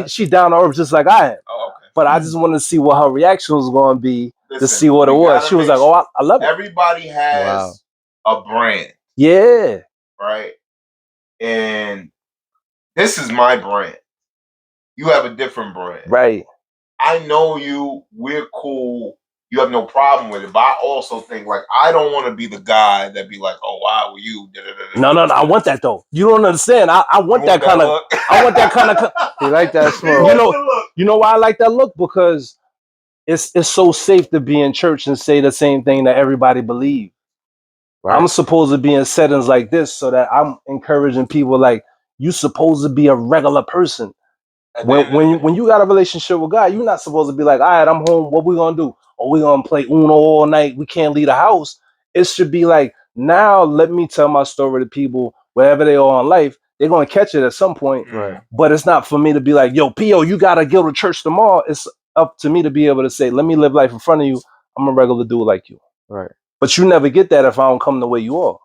she down to earth just like I am. Oh, okay. But I just wanted to see what her reaction was going to be to see what it was. She was like, "Oh, I love it." Everybody has a brand. Yeah. Right. And this is my brand. You have a different brand. Right. I know you. We're cool. You have no problem with it. But I also think, like, I don't want to be the guy that be like, oh, why were you? No. I want that though. You don't understand. I want that kind of. I want that kind of. You like that smoke? You know why I like that look? Because it's so safe to be in church and say the same thing that everybody believes. Right. I'm supposed to be in settings like this so that I'm encouraging people like you supposed to be a regular person. When you got a relationship with God, you're not supposed to be like, all right, I'm home. What we gonna do? Oh, we gonna play Uno all night. We can't leave the house. It should be like, now let me tell my story to people wherever they are in life. They're gonna catch it at some point. Right. But it's not for me to be like, yo, P.O., you gotta go to church tomorrow. It's up to me to be able to say, let me live life in front of you. I'm a regular dude like you. Right. But you never get that if I don't come the way you are.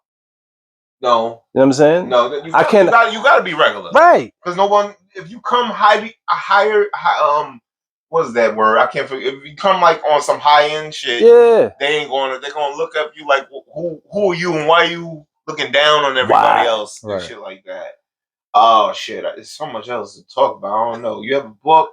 No. You know what I'm saying? No, you gotta be regular. Right. Because no one, if you come higher, what is that word? I can't forget. If you come like on some high end shit, yeah, they're gonna look up you like, who are you and why are you looking down on everybody else and shit like that. Oh shit, there's so much else to talk about. I don't know. You have a book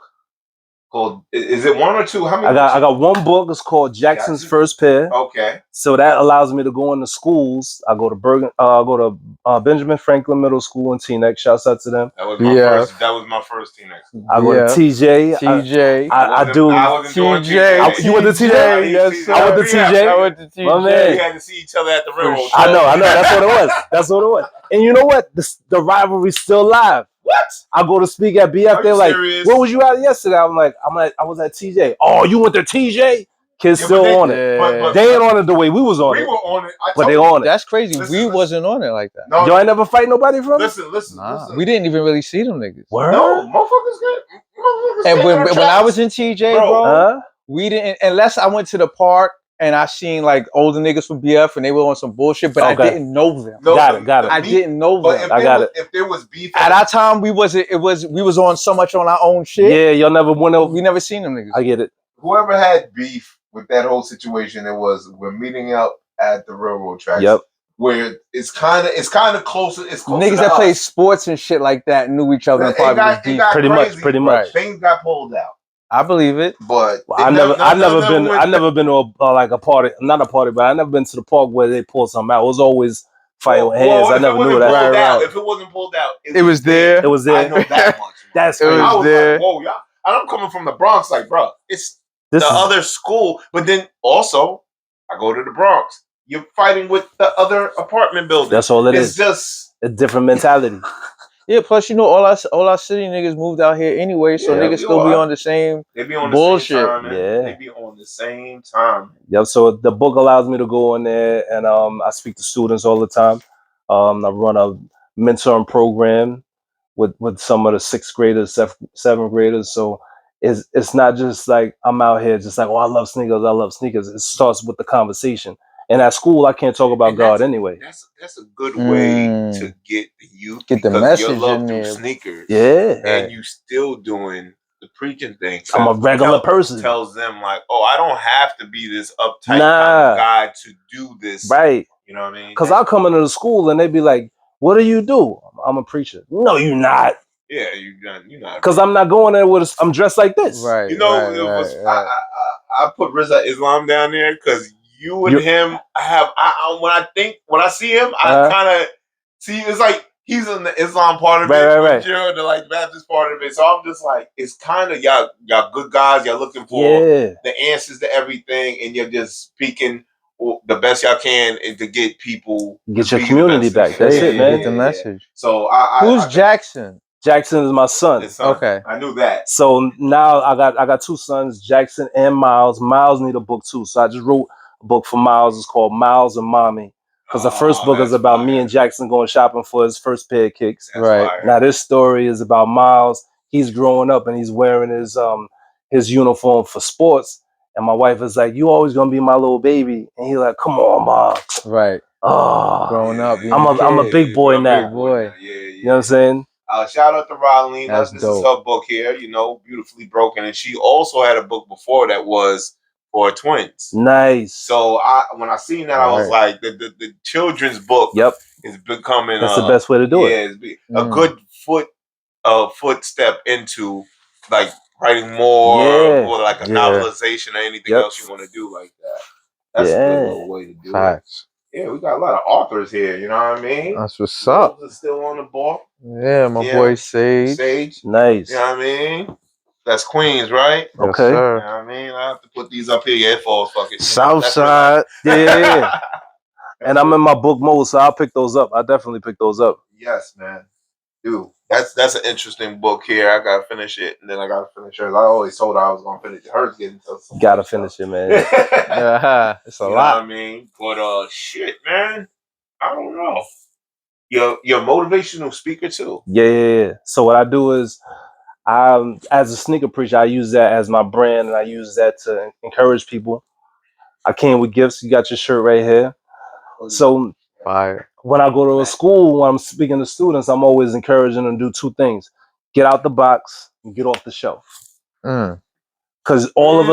called, is it one or two? How many? I got one book. It's called Jackson's First Pair. Okay. So that allows me to go into schools. I go to Benjamin Franklin Middle School in Teaneck. Shouts out to them. That was my first. That was my first Teaneck. I go to TJ. I do. I wasn't doing TJ. You went to TJ? Yes, sir. I went to TJ. I went to TJ. My man. We had to see each other at the railroad. I know. That's what it was. That's what it was. And you know what? The rivalry's still live. What? I go to speak at BF. They're like, "Where was you at yesterday?" I'm like, I was at TJ. Oh, you went to TJ? Kids still on it. But they ain't on it the way we was on it. We were on it. But they on it. That's crazy. We wasn't on it like that. No, I never fight nobody from it. Listen. We didn't even really see them niggas. Word? No, motherfuckers And when I was in TJ, bro, we didn't, unless I went to the park and I seen like older niggas from BF and they were on some bullshit, but I didn't know them. No, got it. I didn't know them. I got it. If there was beef at that time, we was on so much on our own shit. Yeah, y'all never went over. We never seen them niggas. I get it. Whoever had beef with that whole situation, we're meeting up at the railroad tracks. Yep. Where it's kind of closer. It's closer niggas that play sports and shit like that knew each other. Pretty much. Things got pulled out. I believe it, but I've never been to like a party, not a party, but I never been to the park where they pulled something out. It was always fight with hands. I never knew that. Right. If it wasn't pulled out, it was there. It was there. I know that much. That's crazy. I was there. Like, whoa, y'all. And I'm coming from the Bronx, like, bro, it's other school. But then also, I go to the Bronx. You're fighting with the other apartment building. That's all it is. It's just a different mentality. Yeah, plus all our city niggas moved out here anyway, so niggas still be on the same bullshit. The same time, man. They be on the same time. Yep. So the book allows me to go in there, and I speak to students all the time. I run a mentoring program with some of the 6th graders, 7th graders. So it's not just like I'm out here just like, oh, I love sneakers. It starts with the conversation. And at school, I can't talk about God anyway. That's a good way to get the youth, get the message love in there. Sneakers, and you still doing the preaching thing. I'm a regular person. Tells them like, oh, I don't have to be this uptight kind of guy to do this, right? You know what I mean? Because I'll come into the school and they be like, "What do you do?" I'm a preacher. No, you're not. Yeah, you're not. Because I'm not going there with. I'm dressed like this, right? You know, I put Rizza Islam down there because. You and him when I see him, I kind of see it's like he's in the Islam part of it, right. You're in the like Baptist part of it. So I'm just like, it's kind of y'all good guys. Y'all looking for the answers to everything, and you're just speaking the best y'all can and to get people your community back. That's it, man. Get the message. So who's Jackson? Jackson is my son. Okay, I knew that. So now I got 2 sons, Jackson and Miles. Miles need a book too, so I just wrote a book for Miles. It's called Miles and Mommy, because the first book is about me and Jackson going shopping for his first pair of kicks. Now this story is about Miles. He's growing up and he's wearing his uniform for sports. And my wife is like, "You always gonna be my little baby." And he's like, "Come on, Mom." Right. Oh, growing up, I'm a big boy now. Big boy. You know what I'm saying? Shout out to Rahlina. This is her book here, Beautifully Broken. And she also had a book before that was for twins. Nice. So when I seen that, I was like, the children's book is becoming that's the best way to do it. A good footstep into like writing more, Yeah. or like a novelization or anything else you want to do like that. That's a good little way to do it. Yeah, we got a lot of authors here. You know what I mean? That's what's up. Is still on the ball. Yeah, my boy Sage. Nice. You know what I mean? That's Queens, right? Okay. Yes, sir. You know what I mean? I have to put these up here. Yeah, it falls fucking. Southside. Yeah. And I'm in my book mode, so I'll pick those up. I definitely pick those up. Yes, man. Dude, that's an interesting book here. I gotta finish it, and then I gotta finish hers. I always told her I was gonna finish it. Hers getting to some. Gotta finish it, man. It's a lot. You know what I mean? But shit, man. I don't know. You're a motivational speaker too. Yeah. So what I do is, as a sneaker preacher, I use that as my brand, and I use that to encourage people. I came with gifts. You got your shirt right here. So Fire. when I go to a school, when I'm speaking to students, I'm always encouraging them to do two things: get out the box and get off the shelf. Because all of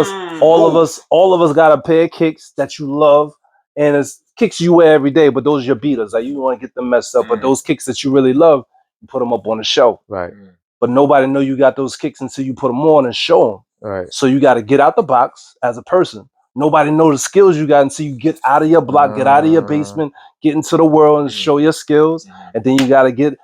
us got a pair of kicks that you love, and it's kicks you wear every day, but those are your beaters. Like, you want to get them messed up, but those kicks that you really love, you put them up on the shelf. Right. But nobody know you got those kicks until you put them on and show them. Right. So you got to get out the box as a person. Nobody know the skills you got until you get out of your block, get out of your basement, get into the world and show your skills. And then you got to get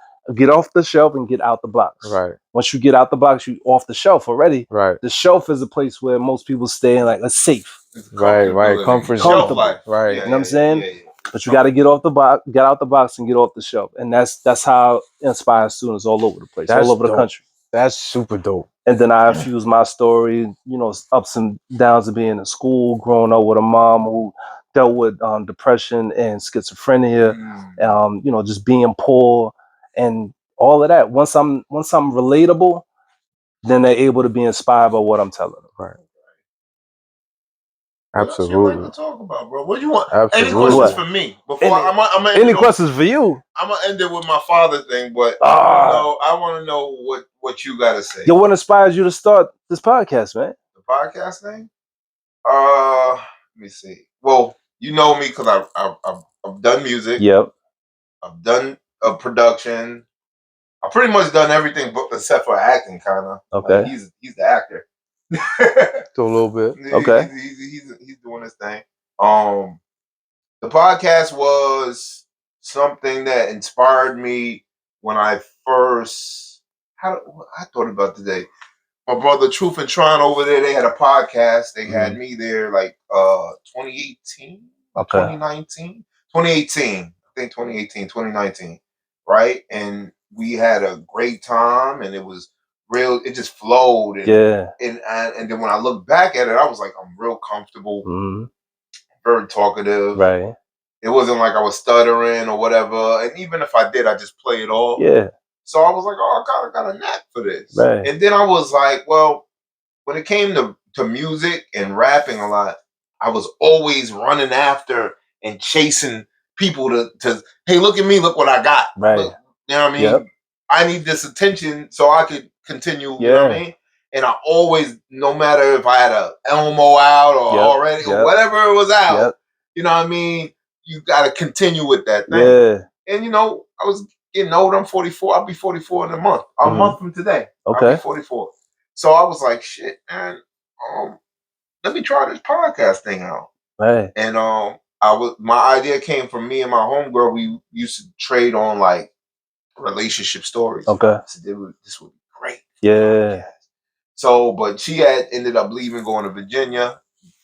off the shelf and get out the box. Right. Once you get out the box, you off the shelf already. Right. The shelf is a place where most people stay in, like, a safe. Right. Comfort zone. Right. You know what I'm saying? But you got to get off the box, get out the box, and get off the shelf. And that's how I inspire students all over the place, all over the country. That's super dope. And then I infuse my story, you know, ups and downs of being in school, growing up with a mom who dealt with depression and schizophrenia, you know, just being poor and all of that. Once I'm relatable, then they're able to be inspired by what I'm telling them. Right. Absolutely. What else you like to talk about, bro? What do you want? Absolutely. Any questions for me? Before I'm gonna any questions for you? I'm gonna end it with my father thing, but I want to know what you got to say. Yo, what inspires you to start this podcast, man? The podcast thing? Let me see. Well, you know me because I've done music. Yep. I've done a production. I've pretty much done everything except for acting, kind of. Okay. Like, he's the actor. Do a little bit. Okay. He's doing his thing. The podcast was something that inspired me when I first. I thought about today. My brother Truth and Tron over there, they had a podcast. They had me there like 2018, 2019, 2018. I think 2018, 2019, right? And we had a great time, and it was real. It just flowed. And, and then when I look back at it, I was like, I'm real comfortable, very talkative. Right. It wasn't like I was stuttering or whatever. And even if I did, I just play it off. Yeah. So I was like, oh, I got a knack for this. Right. And then I was like, well, when it came to music and rapping a lot, I was always running after and chasing people to hey, look at me, look what I got. Right. Look, you know what I mean? Yep. I need this attention so I could continue, you know what I mean? And I always, no matter if I had a Elmo out or already or whatever it was out, you know what I mean? You got to continue with that thing. Yeah. And, you know, I was getting old. I'm 44. I'll be 44 in a month. A month from today. Okay. I'll be 44. So I was like, shit, man, let me try this podcast thing out. Right. And my idea came from me and my homegirl. We used to trade on like relationship stories. Okay. So this would be great. Yeah. So, but she had ended up leaving, going to Virginia.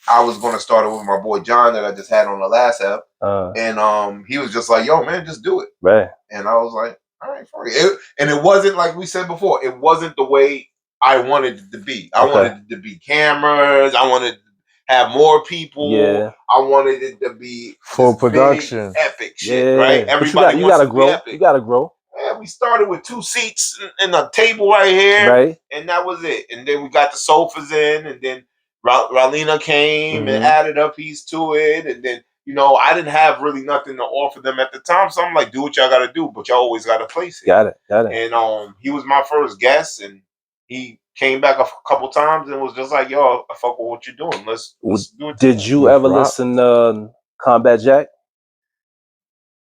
I was going to start it with my boy John that I just had on the last app. And he was just like, yo, man, just do it. Right. And I was like, all right, fuck it. And it wasn't like we said before, it wasn't the way I wanted it to be. I wanted it to be cameras. I wanted to have more people. Yeah. I wanted it to be full production. Epic shit, right? Everybody you gotta wants to grow. be epic. You gotta grow. Yeah, we started with 2 seats and a table right here. Right. And that was it. And then we got the sofas in, and then Ralina came and added a piece to it. And then, you know, I didn't have really nothing to offer them at the time. So I'm like, do what y'all got to do, but y'all always got to place it. Got it. And he was my first guest, and he came back a couple times and was just like, yo, I fuck with what you're doing. Let's do it. Did you ever listen to Combat Jack?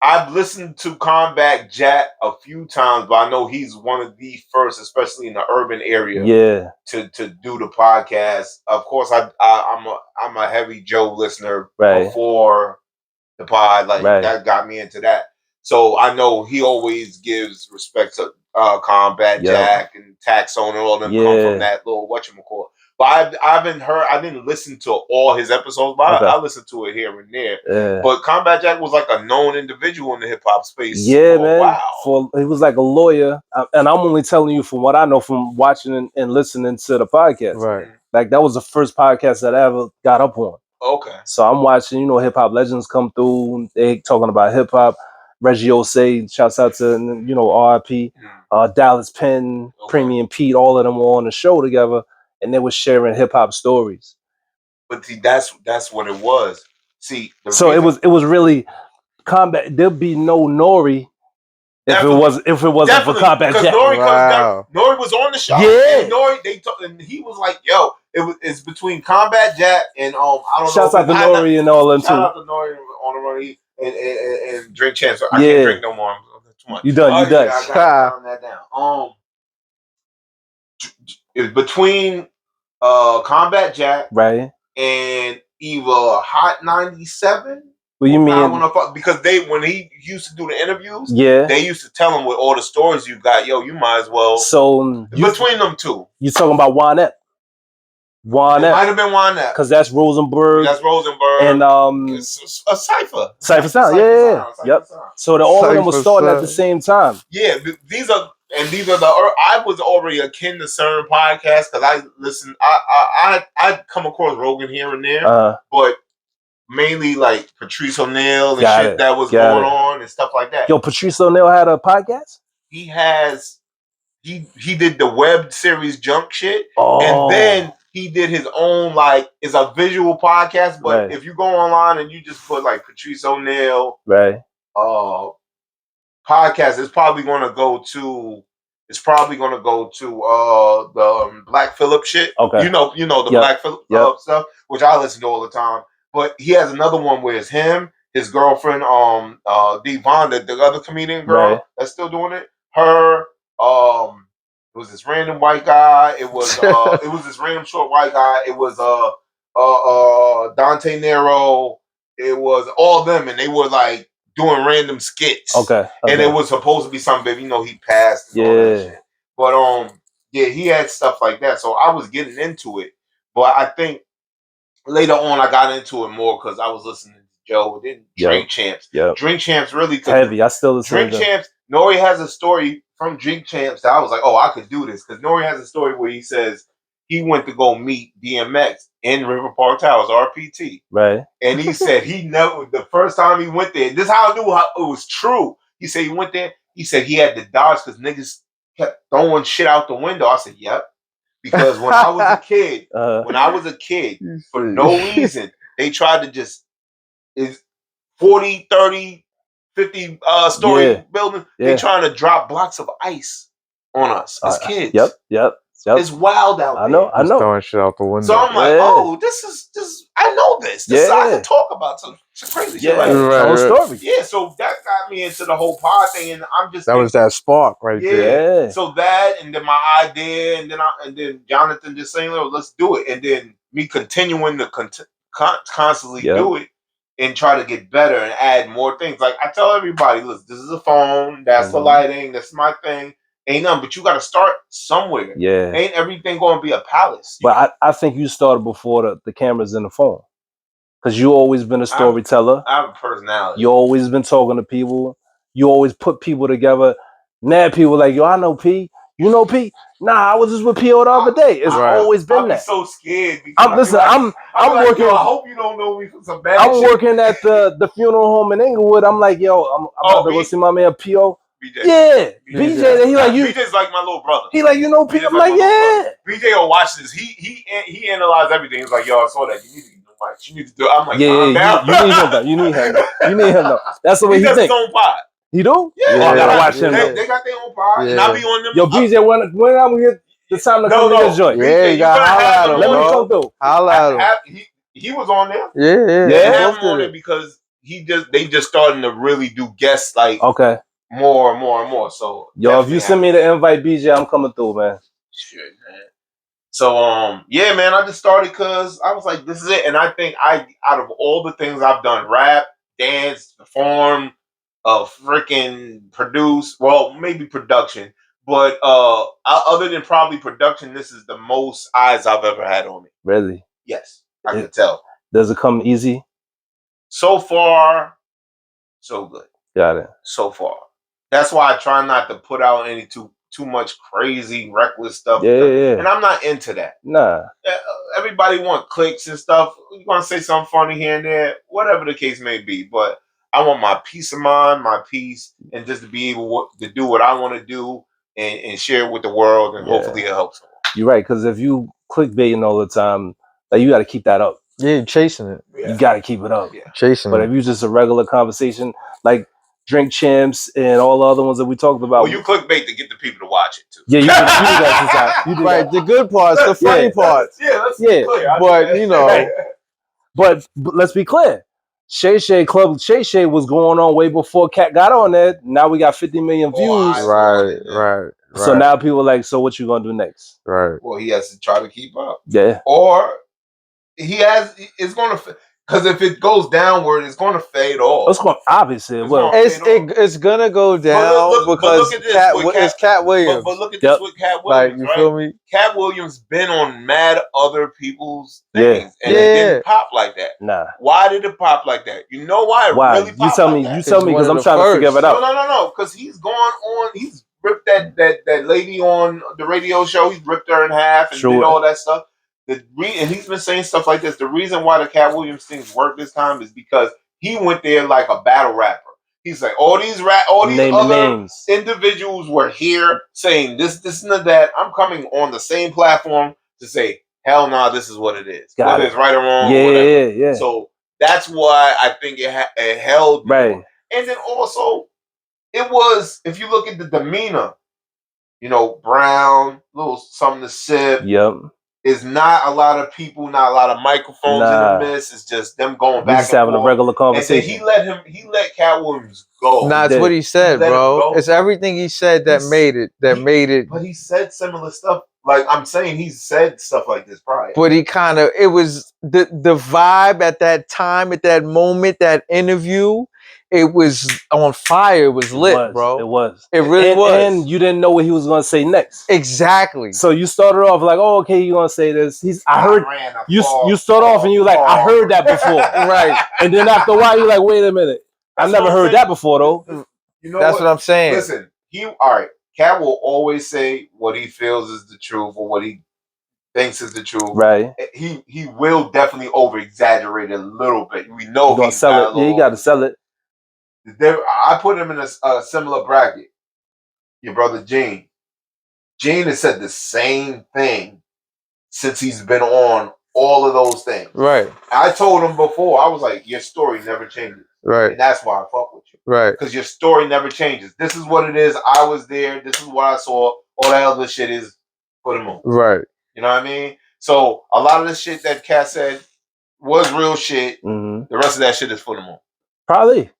I've listened to Combat Jack a few times, but I know he's one of the first, especially in the urban area, to do the podcast. Of course, I'm a heavy Joe listener before the pod, like that got me into that. So I know he always gives respect to Combat Jack and Taxone and all them come from that little whatchamacallit. But I didn't listen to all his episodes, but I listened to it here and there. But Combat Jack was like a known individual in the hip hop space. Yeah, man. Wow. He was like a lawyer. And I'm only telling you from what I know from watching and listening to the podcast. Right. Like that was the first podcast that I ever got up on. Okay. So I'm watching, you know, hip hop legends come through. They talking about hip hop. Reggie Osei, shouts out to, you know, RIP. Dallas Penn, Premium Pete, all of them were on the show together. And they were sharing hip hop stories. But see, that's what it was. See, so it was really Combat. There'd be no Nori if it wasn't for Combat Jack. Because Nori was on the show. Yeah. And Nori, and he was like, "Yo, it's between Combat Jack and I don't know." Shouts out to Nori and all them too. Shout out to Nori on the run and Drink Champs. I can't drink no more. Too much. You done? You done? I gotta calm that down. It's between Combat Jack, and either Hot 97. What you mean? Because when he used to do the interviews, they used to tell him with all the stories you got, yo, you might as well. So between them two, you talking about Juanette? It might have been Juanette because that's Rosenberg. That's Rosenberg, and it's a cipher. Cipher Sound, yep. So all of them were starting at the same time. Yeah, these are the. I was already akin to certain podcasts because I listen. I come across Rogan here and there, but mainly like Patrice O'Neal and shit that was going on and stuff like that. Yo, Patrice O'Neal had a podcast? He has. He did the web series Junk Shit, and then he did his own, like, it's a visual podcast, but if you go online and you just put like Patrice O'Neal podcast, it's probably gonna go to the Black Phillip shit. Okay. You know the Black Phillip stuff, which I listen to all the time. But he has another one where it's him, his girlfriend, Devon, the other comedian girl that's still doing it. Her, it was this random white guy. It was this random short white guy. It was Dante Nero. It was all them, and they were like doing random skits. Okay. And it was supposed to be something, you know, he passed and all that shit. But he had stuff like that. So I was getting into it. But I think later on I got into it more because I was listening to Joe. Then Drink Champs. Drink Champs really heavy. I still listen to Drink Champs. Nori has a story from Drink Champs that I was like, oh, I could do this. Because Nori has a story where he says he went to go meet DMX in River Park Towers, RPT. Right. And he said he never, the first time he went there, this is how I knew how it was true. He said he went there, he said he had to dodge because niggas kept throwing shit out the window. I said, yep. Because when I was a kid, for no reason, they tried to just, 40, 30, 50 story building, they trying to drop blocks of ice on us as kids. Yep. It's wild out there. I know. Throwing shit out the window. So I'm like, oh, this is I know this. This I can talk about some crazy shit. Right. Story. Yeah, so that got me into the whole pod thing, and I'm just was that spark right there. Yeah. So that, and then my idea, and then Jonathan just saying, "Oh, let's do it," and then me continuing to constantly do it and try to get better and add more things. Like I tell everybody, listen, this is a phone. That's the lighting. That's my thing. Ain't nothing, but you got to start somewhere. Yeah. Ain't everything going to be a palace. But I think you started before the cameras and the phone. Because you always been a storyteller. I have a personality. You always been talking to people. You always put people together. Now people like, yo, I know P. You know P? Nah, I was just with P.O. the other day. It's always been that. I'm so scared. I'm like, working. Yo, I hope you don't know me from some bad I'm shit. working at the funeral home in Inglewood. I'm like, yo, I'm about to go see my man P.O. BJ. Yeah, BJ. He like you. BJ's like my little brother. He like, you know, P. I'm like, yeah. BJ will watch this. He analyzed everything. He's like, yo, I saw that. You need to get the mic. You need to do. I'm like, You need him though. That's the way he does think. his own pod. He do? Yeah. Oh, I gotta watch him. They got their own pod, and I be on them. Yo, BJ, when I'm gonna get the time to come to your joint? Yeah, you gotta holla at him. Let me come through. Holla at him. He was on there. Yeah. They have him on there because they just starting to really do guests like more and more and more. So yo, if you send me the invite, BJ, I'm coming through, man. Shit, man. So yeah, man, I just started because I was like, this is it. And I think out of all the things I've done, rap, dance, perform, freaking produce, well, maybe production, but other than probably production, this is the most eyes I've ever had on me. Really? Yes, I can tell. Does it come easy? So far, so good. Got it. So far. That's why I try not to put out any too much crazy, reckless stuff. Yeah. And I'm not into that. Nah. Everybody want clicks and stuff. You want to say something funny here and there, whatever the case may be. But I want my peace of mind, my peace, and just to be able to do what I want to do and share it with the world, and hopefully it helps them. You're right, because if you clickbaiting all the time, like you got to keep that up. Yeah, you're chasing it. Yeah. You got to keep it up. Yeah. Chasing but it. If you just a regular conversation, like Drink Champs and all the other ones that we talked about. Well, you clickbait to get the people to watch it too. Yeah, you do that sometimes. Right, the good parts, the funny parts. Let's be clear. But you know, but let's be clear. Shay Shay was going on way before Cat got on there. Now we got 50 million views. Right. So now people are like, so what you gonna do next? Right. Well, he has to try to keep up. Yeah. Or it's gonna, because if it goes downward, it's gonna fade off. It's going obviously. It's gonna go down because it's Cat Williams. But look at this with Cat Williams. Like, you feel me? Cat Williams been on mad other people's things, and it didn't pop like that. Nah. Why did it pop like that? You know why? Why? Really You tell me. Like you tell me because I'm trying to figure it out. No. Because he's gone on. He's ripped that lady on the radio show. He's ripped her in half and did all that stuff. And he's been saying stuff like this. The reason why the Cat Williams things worked this time is because he went there like a battle rapper. He's like, all these other individuals were here saying this, and that. I'm coming on the same platform to say, hell no, this is what it is. Whether it's right or wrong, or whatever. Yeah. So that's why I think it held. Right. And then also, it was, if you look at the demeanor, brown, little something to sip. Yep. Is not a lot of people, not a lot of microphones in the midst. It's just them going back just having a regular conversation. And he let Cat Williams go. Nah, that's what he said, bro. It's everything he said that made it. But he said similar stuff. Like I'm saying, he said stuff like this prior. But it was the vibe at that time, at that moment, that interview. It was on fire. It was lit, bro. It was. It really was. And you didn't know what he was going to say next. Exactly. So you started off like, oh, okay, you're going to say this. I heard you start off and you're like, I heard that before. Right. And then after a while, you're like, wait a minute. I never heard that before, though. That's what I'm saying. Listen, Cat will always say what he feels is the truth or what he thinks is the truth. Right. He will definitely over exaggerate it a little bit. We know he's sell it. Yeah, you got to sell it. I put him in a similar bracket. Your brother Gene. Gene has said the same thing since he's been on all of those things. Right. I told him before, I was like, your story never changes. Right. And that's why I fuck with you. Right. Because your story never changes. This is what it is. I was there. This is what I saw. All that other shit is for the moon. Right. You know what I mean? So a lot of the shit that Cat said was real shit. Mm-hmm. The rest of that shit is for the moon. Probably.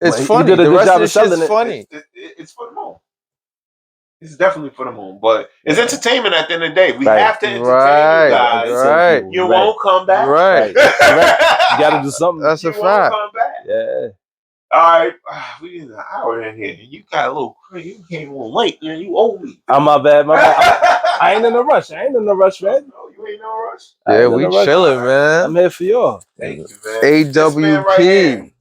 It's funny. He did a good job of selling it. Funny. It's for the moon. It's definitely for the moon. But it's entertainment at the end of the day. We have to entertain you guys. Right. You won't come back. Right. You got to do something. That's a you fact. Won't come back. Yeah. All right. We need an hour in here. You got a little crazy. You came a little late. You owe me. My bad. I ain't in a rush. Man. No, you ain't no rush. Yeah, we chilling, man. I'm here for y'all. Thank you, man. AWP.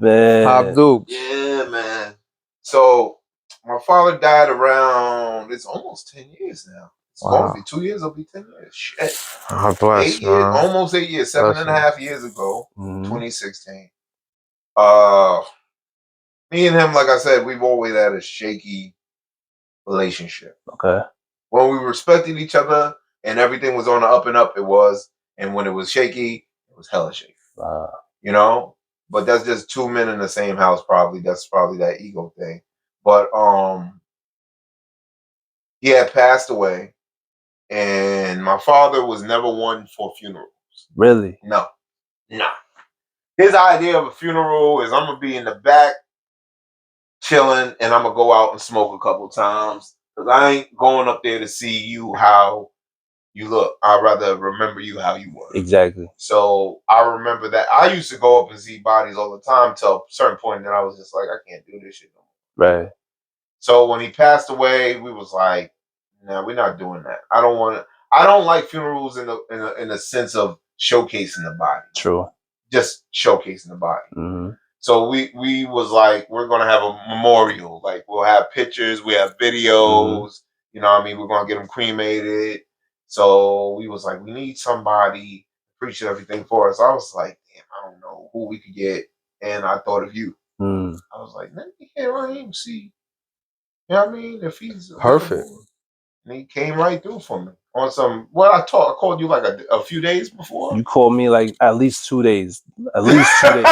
Man. Pop Dukes. Yeah, man. So my father died around, it's almost 10 years now. It's going to be 2 years, it'll be 10 years. Shit. God bless, 8 years, almost 8 years, 7.5 years ago, Mm-hmm. 2016. Me and him, like I said, we've always had a shaky relationship. Okay. When we respected each other and everything was on the up and up, it was. And when it was shaky, it was hella shaky. You know? But that's just two men in the same house, probably. That's probably that ego thing. But he had passed away, and my father was never one for funerals. Really? No. his idea of a funeral is I'm gonna be in the back chilling, and I'm gonna go out and smoke a couple times because I ain't going up there to see you how you look. I'd rather remember you how you were. Exactly. So I remember that I used to go up and see bodies all the time till a certain point, and then I was just like, I can't do this shit no more. Right. So when he passed away, we was like, no, we're not doing that. I don't like funerals in the sense of showcasing the body. True. Just showcasing the body. Mm-hmm. So we was like, we're gonna have a memorial. Like we'll have pictures, we have videos. Mm-hmm. You know what I mean? We're gonna get them cremated. So we was like, we need somebody to preach everything for us. I was like, damn, I don't know who we could get, and I thought of you. Mm. I was like, let me hear RAHEEM, see. You know what I mean? If he's perfect, and he came right through for me on some. Well, I called you like a few days before. You called me like at least 2 days. At least 2 days.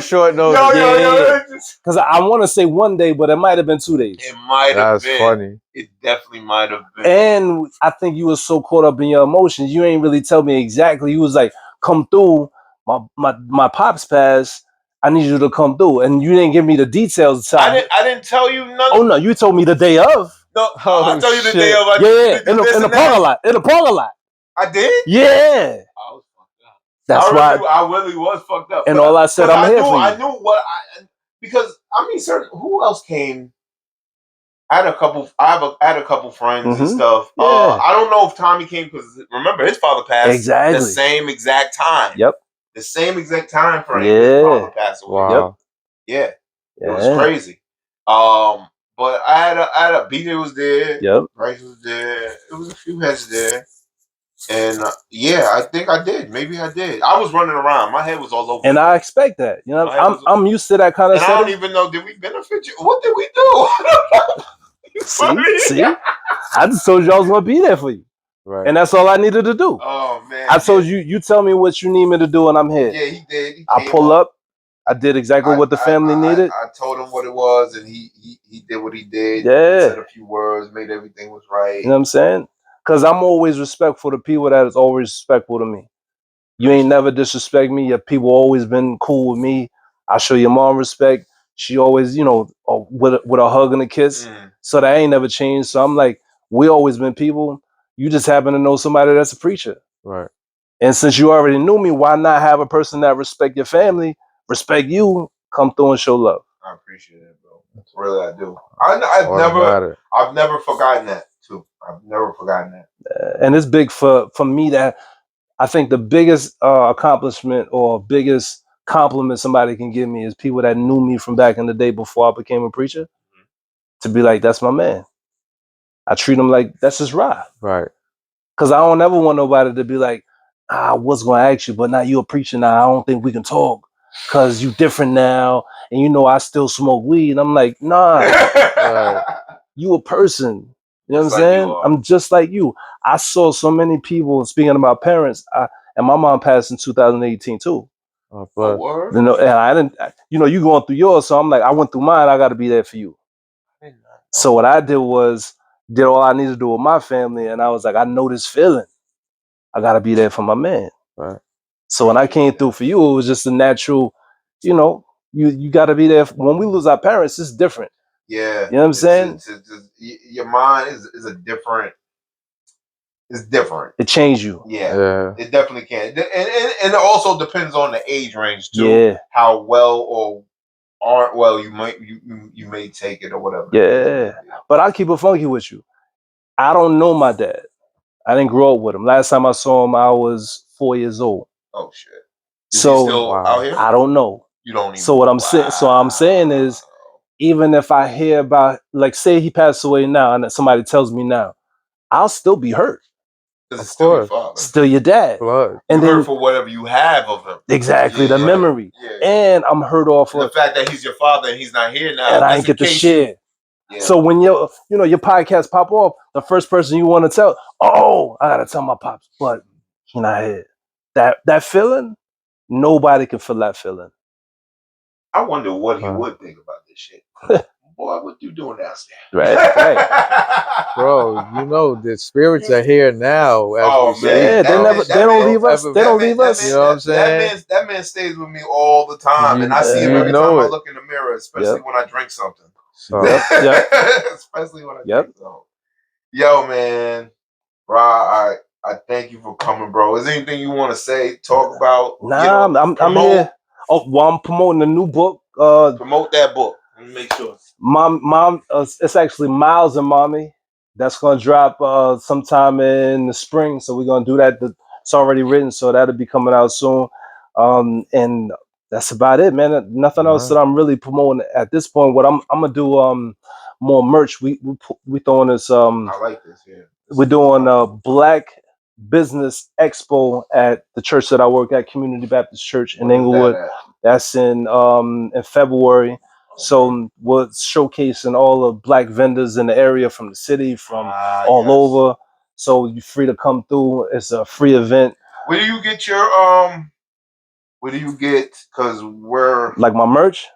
short notice. Yo. Because I want to say 1 day, but it might have been 2 days. It might have been. That's funny. It definitely might have been. And I think you were so caught up in your emotions, you ain't really tell me exactly. You was like, "Come through, my pops passed. I need you to come through," and you didn't give me the details. I didn't tell you nothing. Oh no, you told me the day of. No, I tell you the day of. Yeah, in the parking lot. In the parking lot. I did. Yeah. I was fucked up. That's why I really was fucked up. And all I said, I'm here for you. I knew what because I mean, who else came? I had a couple friends and stuff. Yeah. I don't know if Tommy came because remember his father passed exactly the same exact time. Yep. The same exact time frame. Yeah. His father passed away. Wow. Yep. Yeah. It was crazy. But I had a BJ was there. Yep. Bryce was there. It was a few heads there. And yeah, I think I did. Maybe I did. I was running around. My head was all over. And I expect that. You know, I'm used to that kind of stuff. I don't even know. Did we benefit you? What did we do? See? I just told you I was going to be there for you. Right. And that's all I needed to do. Oh, man. I told you, you tell me what you need me to do and I'm here. Yeah, he did. I pull up. I did exactly what the family needed. I told him what it was, and he did what he did. Yeah. He said a few words, made everything was right. You know what I'm saying? Because I'm always respectful to people that is always respectful to me. You ain't never disrespect me. Your people always been cool with me. I show your mom respect. She always, with a hug and a kiss. So that ain't never changed. So I'm like, we always been people. You just happen to know somebody that's a preacher. Right. And since you already knew me, why not have a person that respect your family, respect you, come through and show love? I appreciate it, bro. Really, I do. I've never forgotten that too. I've never forgotten that. And it's big for me that I think the biggest accomplishment or biggest compliment somebody can give me is people that knew me from back in the day before I became a preacher. To be like, that's my man. I treat him like that's his ride. Right. Because I don't ever want nobody to be like, I was going to ask you, but now you're a preacher now. I don't think we can talk because you different now. And I still smoke weed. And I'm like, nah, you a person. You know what I'm saying? I'm just like you. I saw so many people, speaking of my parents, and my mom passed in 2018 too. Oh, but and I didn't, you going through yours. So I'm like, I went through mine. I got to be there for you. So what I did was did all I needed to do with my family. And I was like, I know this feeling. I got to be there for my man. Right. So when I came through for you, it was just a natural, you got to be there. When we lose our parents, it's different. Yeah. You know what I'm saying? Your mind is a different. It's different. It changed you. Yeah. It definitely can. And it also depends on the age range too. Yeah. How well or aren't well you may take it or whatever. Yeah. But I'll keep it funky with you. I don't know my dad. I didn't grow up with him. Last time I saw him, I was 4 years old. Oh shit. Is he still out here? I don't know. You don't even. So what I'm saying, I'm saying is, even if I hear about, like, say he passed away now, and somebody tells me now, I'll still be hurt. Of course, still your dad. Blood. And then hurt for whatever you have of him. Exactly, the memory. Yeah. And I'm hurt off of the fact that he's your father and he's not here now. And I ain't get to share. Yeah. So when your podcast pop off, the first person you want to tell, oh, I gotta tell my pops, but he's not here. That feeling, nobody can feel that feeling. I wonder what he would think about this shit. boy, what you doing downstairs? Right. Bro, you know the spirits are here now. Oh man, yeah, they don't leave us. They don't leave us. You know what I'm saying? That man stays with me all the time, and I see him every time I look in the mirror, especially when I drink something. Especially when I drink something. Yo, man, Ra, I thank you for coming, bro. Is there anything you want to say, talk about? Nah, I'm here. Oh, well, I'm promoting a new book. Promote that book. Let me make sure. Mom, it's actually Miles and Mommy. That's gonna drop sometime in the spring. So we're gonna do that. It's already written, so that'll be coming out soon. And that's about it, man. Nothing else that I'm really promoting at this point. What I'm gonna do more merch. We throwing this. I like this. Yeah. We're doing a Black Business Expo at the church that I work at, Community Baptist Church in Inglewood. That's in February. So we're showcasing all the Black vendors in the area from the city, from all over. So you're free to come through. It's a free event. Where do you get your Where do you get? Because we're like my merch.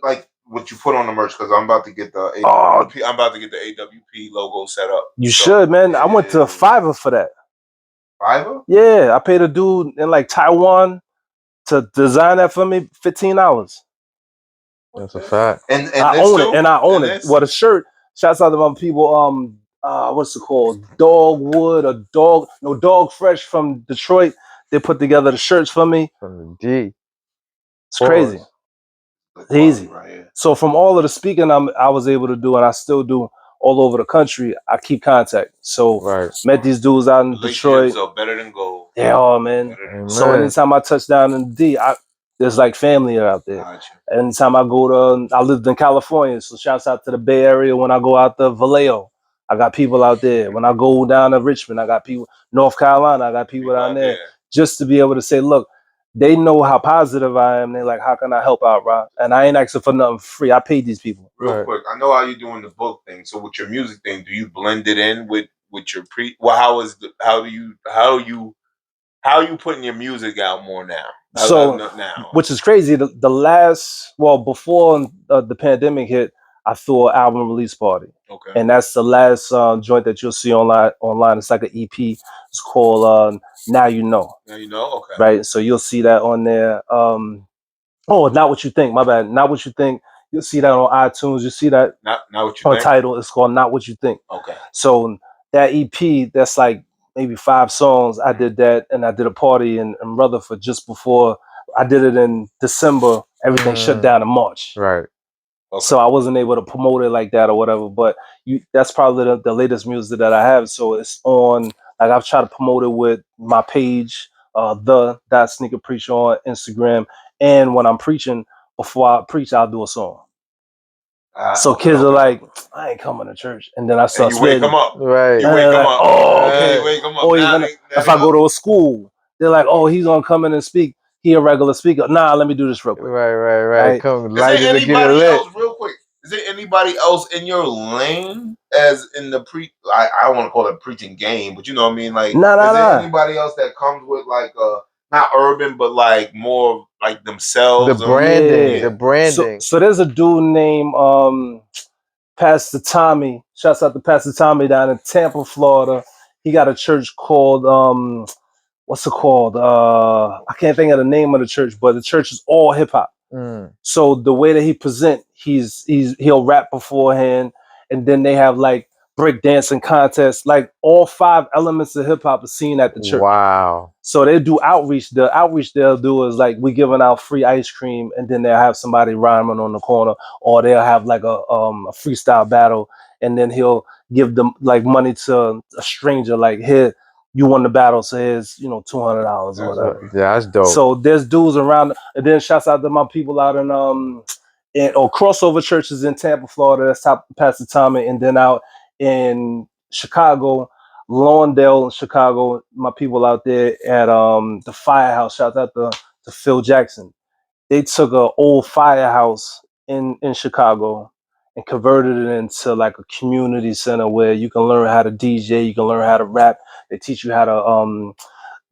Like what you put on the merch. Because I'm about to get the AWP. I'm about to get the AWP logo set up. You should, man. Yeah. I went to Fiverr for that. Fiverr? Yeah, I paid a dude in like Taiwan to design that for me. 15 hours. That's a fact. And I own it. And I own it. Well, the shirt. Shouts out to my people. What's it called? Dogwood or Dog Fresh from Detroit. They put together the shirts for me. From the G. It's crazy. It's easy. Right. So from all of the speaking I was able to do, and I still do all over the country, I keep contact. So met these dudes out in Detroit. Are better than gold. Yeah, man. So anytime I touch down in the D, there's like family out there. Gotcha. Anytime I go I lived in California, so shouts out to the Bay Area. When I go out to Vallejo, I got people out there. When I go down to Richmond, I got people. North Carolina, I got people down there. Just to be able to say, look, they know how positive I am. They're like, how can I help out, Rob? And I ain't asking for nothing free. I paid these people. Real quick, I know how you're doing the book thing. So with your music thing, do you blend it in with your Well, how are you putting your music out more now? Which is crazy. The last, before the pandemic hit, I threw an album release party. Okay. And that's the last joint that you'll see online. It's like an EP. It's called Now You Know. Now You Know? Okay. Right. So you'll see that on there. Not What You Think. My bad. Not What You Think. You'll see that on iTunes. You see that Not What You Think. Title. It's called Not What You Think. Okay. So that EP, that's like maybe 5 songs. I did that, and I did a party in Rutherford just before. I did it in December. Everything shut down in March. Right. Okay. So I wasn't able to promote it like that or whatever. But that's probably the latest music that I have. So it's on. Like I've tried to promote it with my page, that Sneaker Preacher on Instagram, and when I'm preaching, before I preach, I'll do a song. So kids are like, I ain't coming to church, and then I start you wake them up, right? You wake them up. Oh, okay. You wake them up. Or even if I go to a school, they're like, oh, he's gonna come in and speak. He a regular speaker. Nah, let me do this real quick. Right. Come light it and get it lit. Real quick. Is there anybody else in your lane as in the I don't want to call it preaching game, but you know what I mean? Like, is there anybody else that comes with like not urban, but like more like themselves? The branding. The branding. So there's a dude named Pastor Tommy. Shouts out to Pastor Tommy down in Tampa, Florida. He got a church called what's it called? I can't think of the name of the church, but the church is all hip hop. So the way that he present, he'll rap beforehand, and then they have like break dancing contests. Like all 5 elements of hip hop are seen at the church. Wow. So they do outreach. The outreach they'll do is like we giving out free ice cream, and then they'll have somebody rhyming on the corner, or they'll have like a freestyle battle, and then he'll give them like money to a stranger, like here. You won the battle, so here's $200 or whatever. Yeah, that's dope. So there's dudes around, and then shouts out to my people out in crossover churches in Tampa, Florida. That's Pastor Tommy, and then out in Chicago, Lawndale in Chicago, my people out there at the Firehouse. Shout out to Phil Jackson. They took an old firehouse in Chicago and converted it into like a community center where you can learn how to DJ, you can learn how to rap. They teach you how to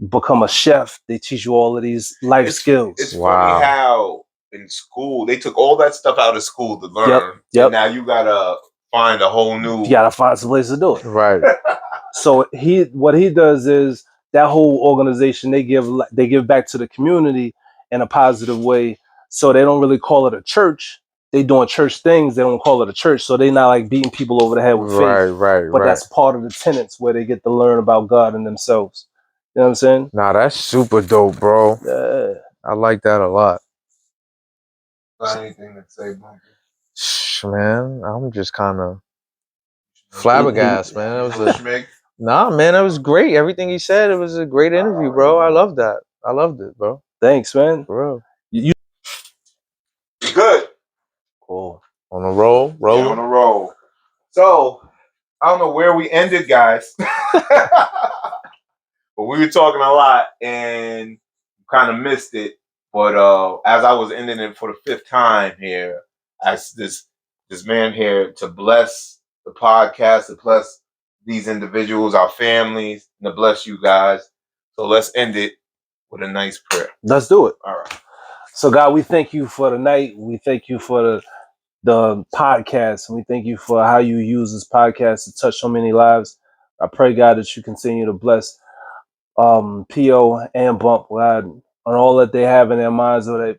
become a chef. They teach you all of these life skills. It's funny how in school. They took all that stuff out of school to learn. Yep. And now you gotta find a whole new. You gotta find some place to do it. Right. So what he does is that whole organization they give back to the community in a positive way. So they don't really call it a church. They doing church things. They don't call it a church. So they not like beating people over the head with faith. But that's part of the tenets where they get to learn about God and themselves. You know what I'm saying? Nah, that's super dope, bro. Yeah. I like that a lot. Got anything to say, Bumpy? Man, I'm just kind of flabbergasted, man. It was Schmick? Nah, man, that was great. Everything he said, it was a great interview, bro. I love that. I loved it, bro. Thanks, man. For real. You Good. cool. On a roll, rolling. Yeah, on a roll. So, I don't know where we ended, guys. But we were talking a lot and kind of missed it. But as I was ending it for the 5th time here, I asked this man here to bless the podcast, to bless these individuals, our families, and to bless you guys. So let's end it with a nice prayer. Let's do it. All right. So God, we thank you for the night. We thank you for the podcast. We thank you for how you use this podcast to touch so many lives. I pray, God, that you continue to bless P.O. and Bump, God, on all that they have in their minds, or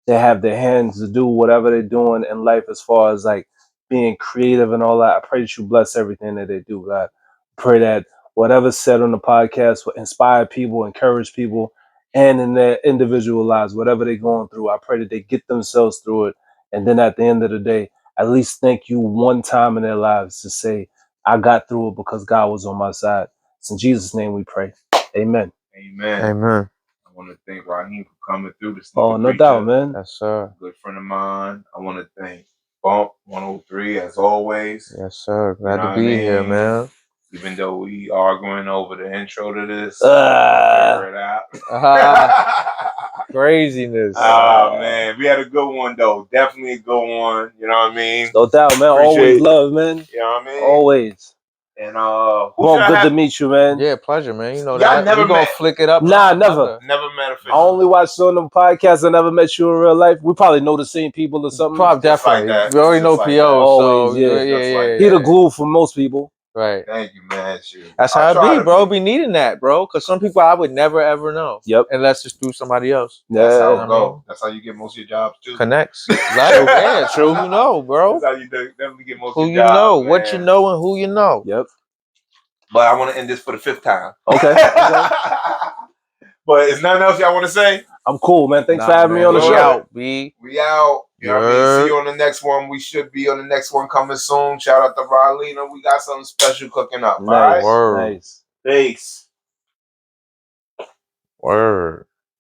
they have their hands to do whatever they're doing in life as far as like being creative and all that. I pray that you bless everything that they do, God. I pray that whatever's said on the podcast will inspire people, encourage people, and in their individual lives, whatever they're going through, I pray that they get themselves through it. And then at the end of the day, at least thank you one time in their lives to say, I got through it because God was on my side. It's in Jesus' name we pray. Amen. Amen. Amen. I want to thank Raheem for coming through this. Oh, no doubt, man. Yes, sir. Good friend of mine. I want to thank Bump 103 as always. Yes, sir. Glad You know to be here, what I mean? man. Even though we arguing over the intro to this, figure it out. Craziness. Oh man, we had a good one though. Definitely a good one. You know what I mean? No doubt, man. Always love, man. You know what I mean? Always. And Well, good to meet you, man. Yeah, pleasure, man. You know Y'all that. never We gonna met. flick it up. Nah, never. Never met I officially. only watched on them podcasts. I never met you in real life. We probably know the same people or something. Probably Just like definitely. that. We already Just know like PO, that. Always, so yeah. yeah. He the glue for most people. Right. Thank you, man. Shoot. That's how it be, bro. Be needing that, bro. Because some people I would never ever know. Yep. Unless it's through somebody else. That's how Yeah. it go. That's how you get most of your jobs too. Connects. Like, yeah, true. You know, bro. That's how you definitely get most Who of you your jobs. know, Man. what you know, and who you know. Yep. But I want to end this for the 5th time. Okay. But is nothing else y'all want to say? I'm cool, man. Thanks for having me on the We show. Out, B. We out. You know what I mean? See you on the next one. We should be on the next one coming soon. Shout out to Rylena. We got something special cooking up. Nice. All right? Word. Peace. Word.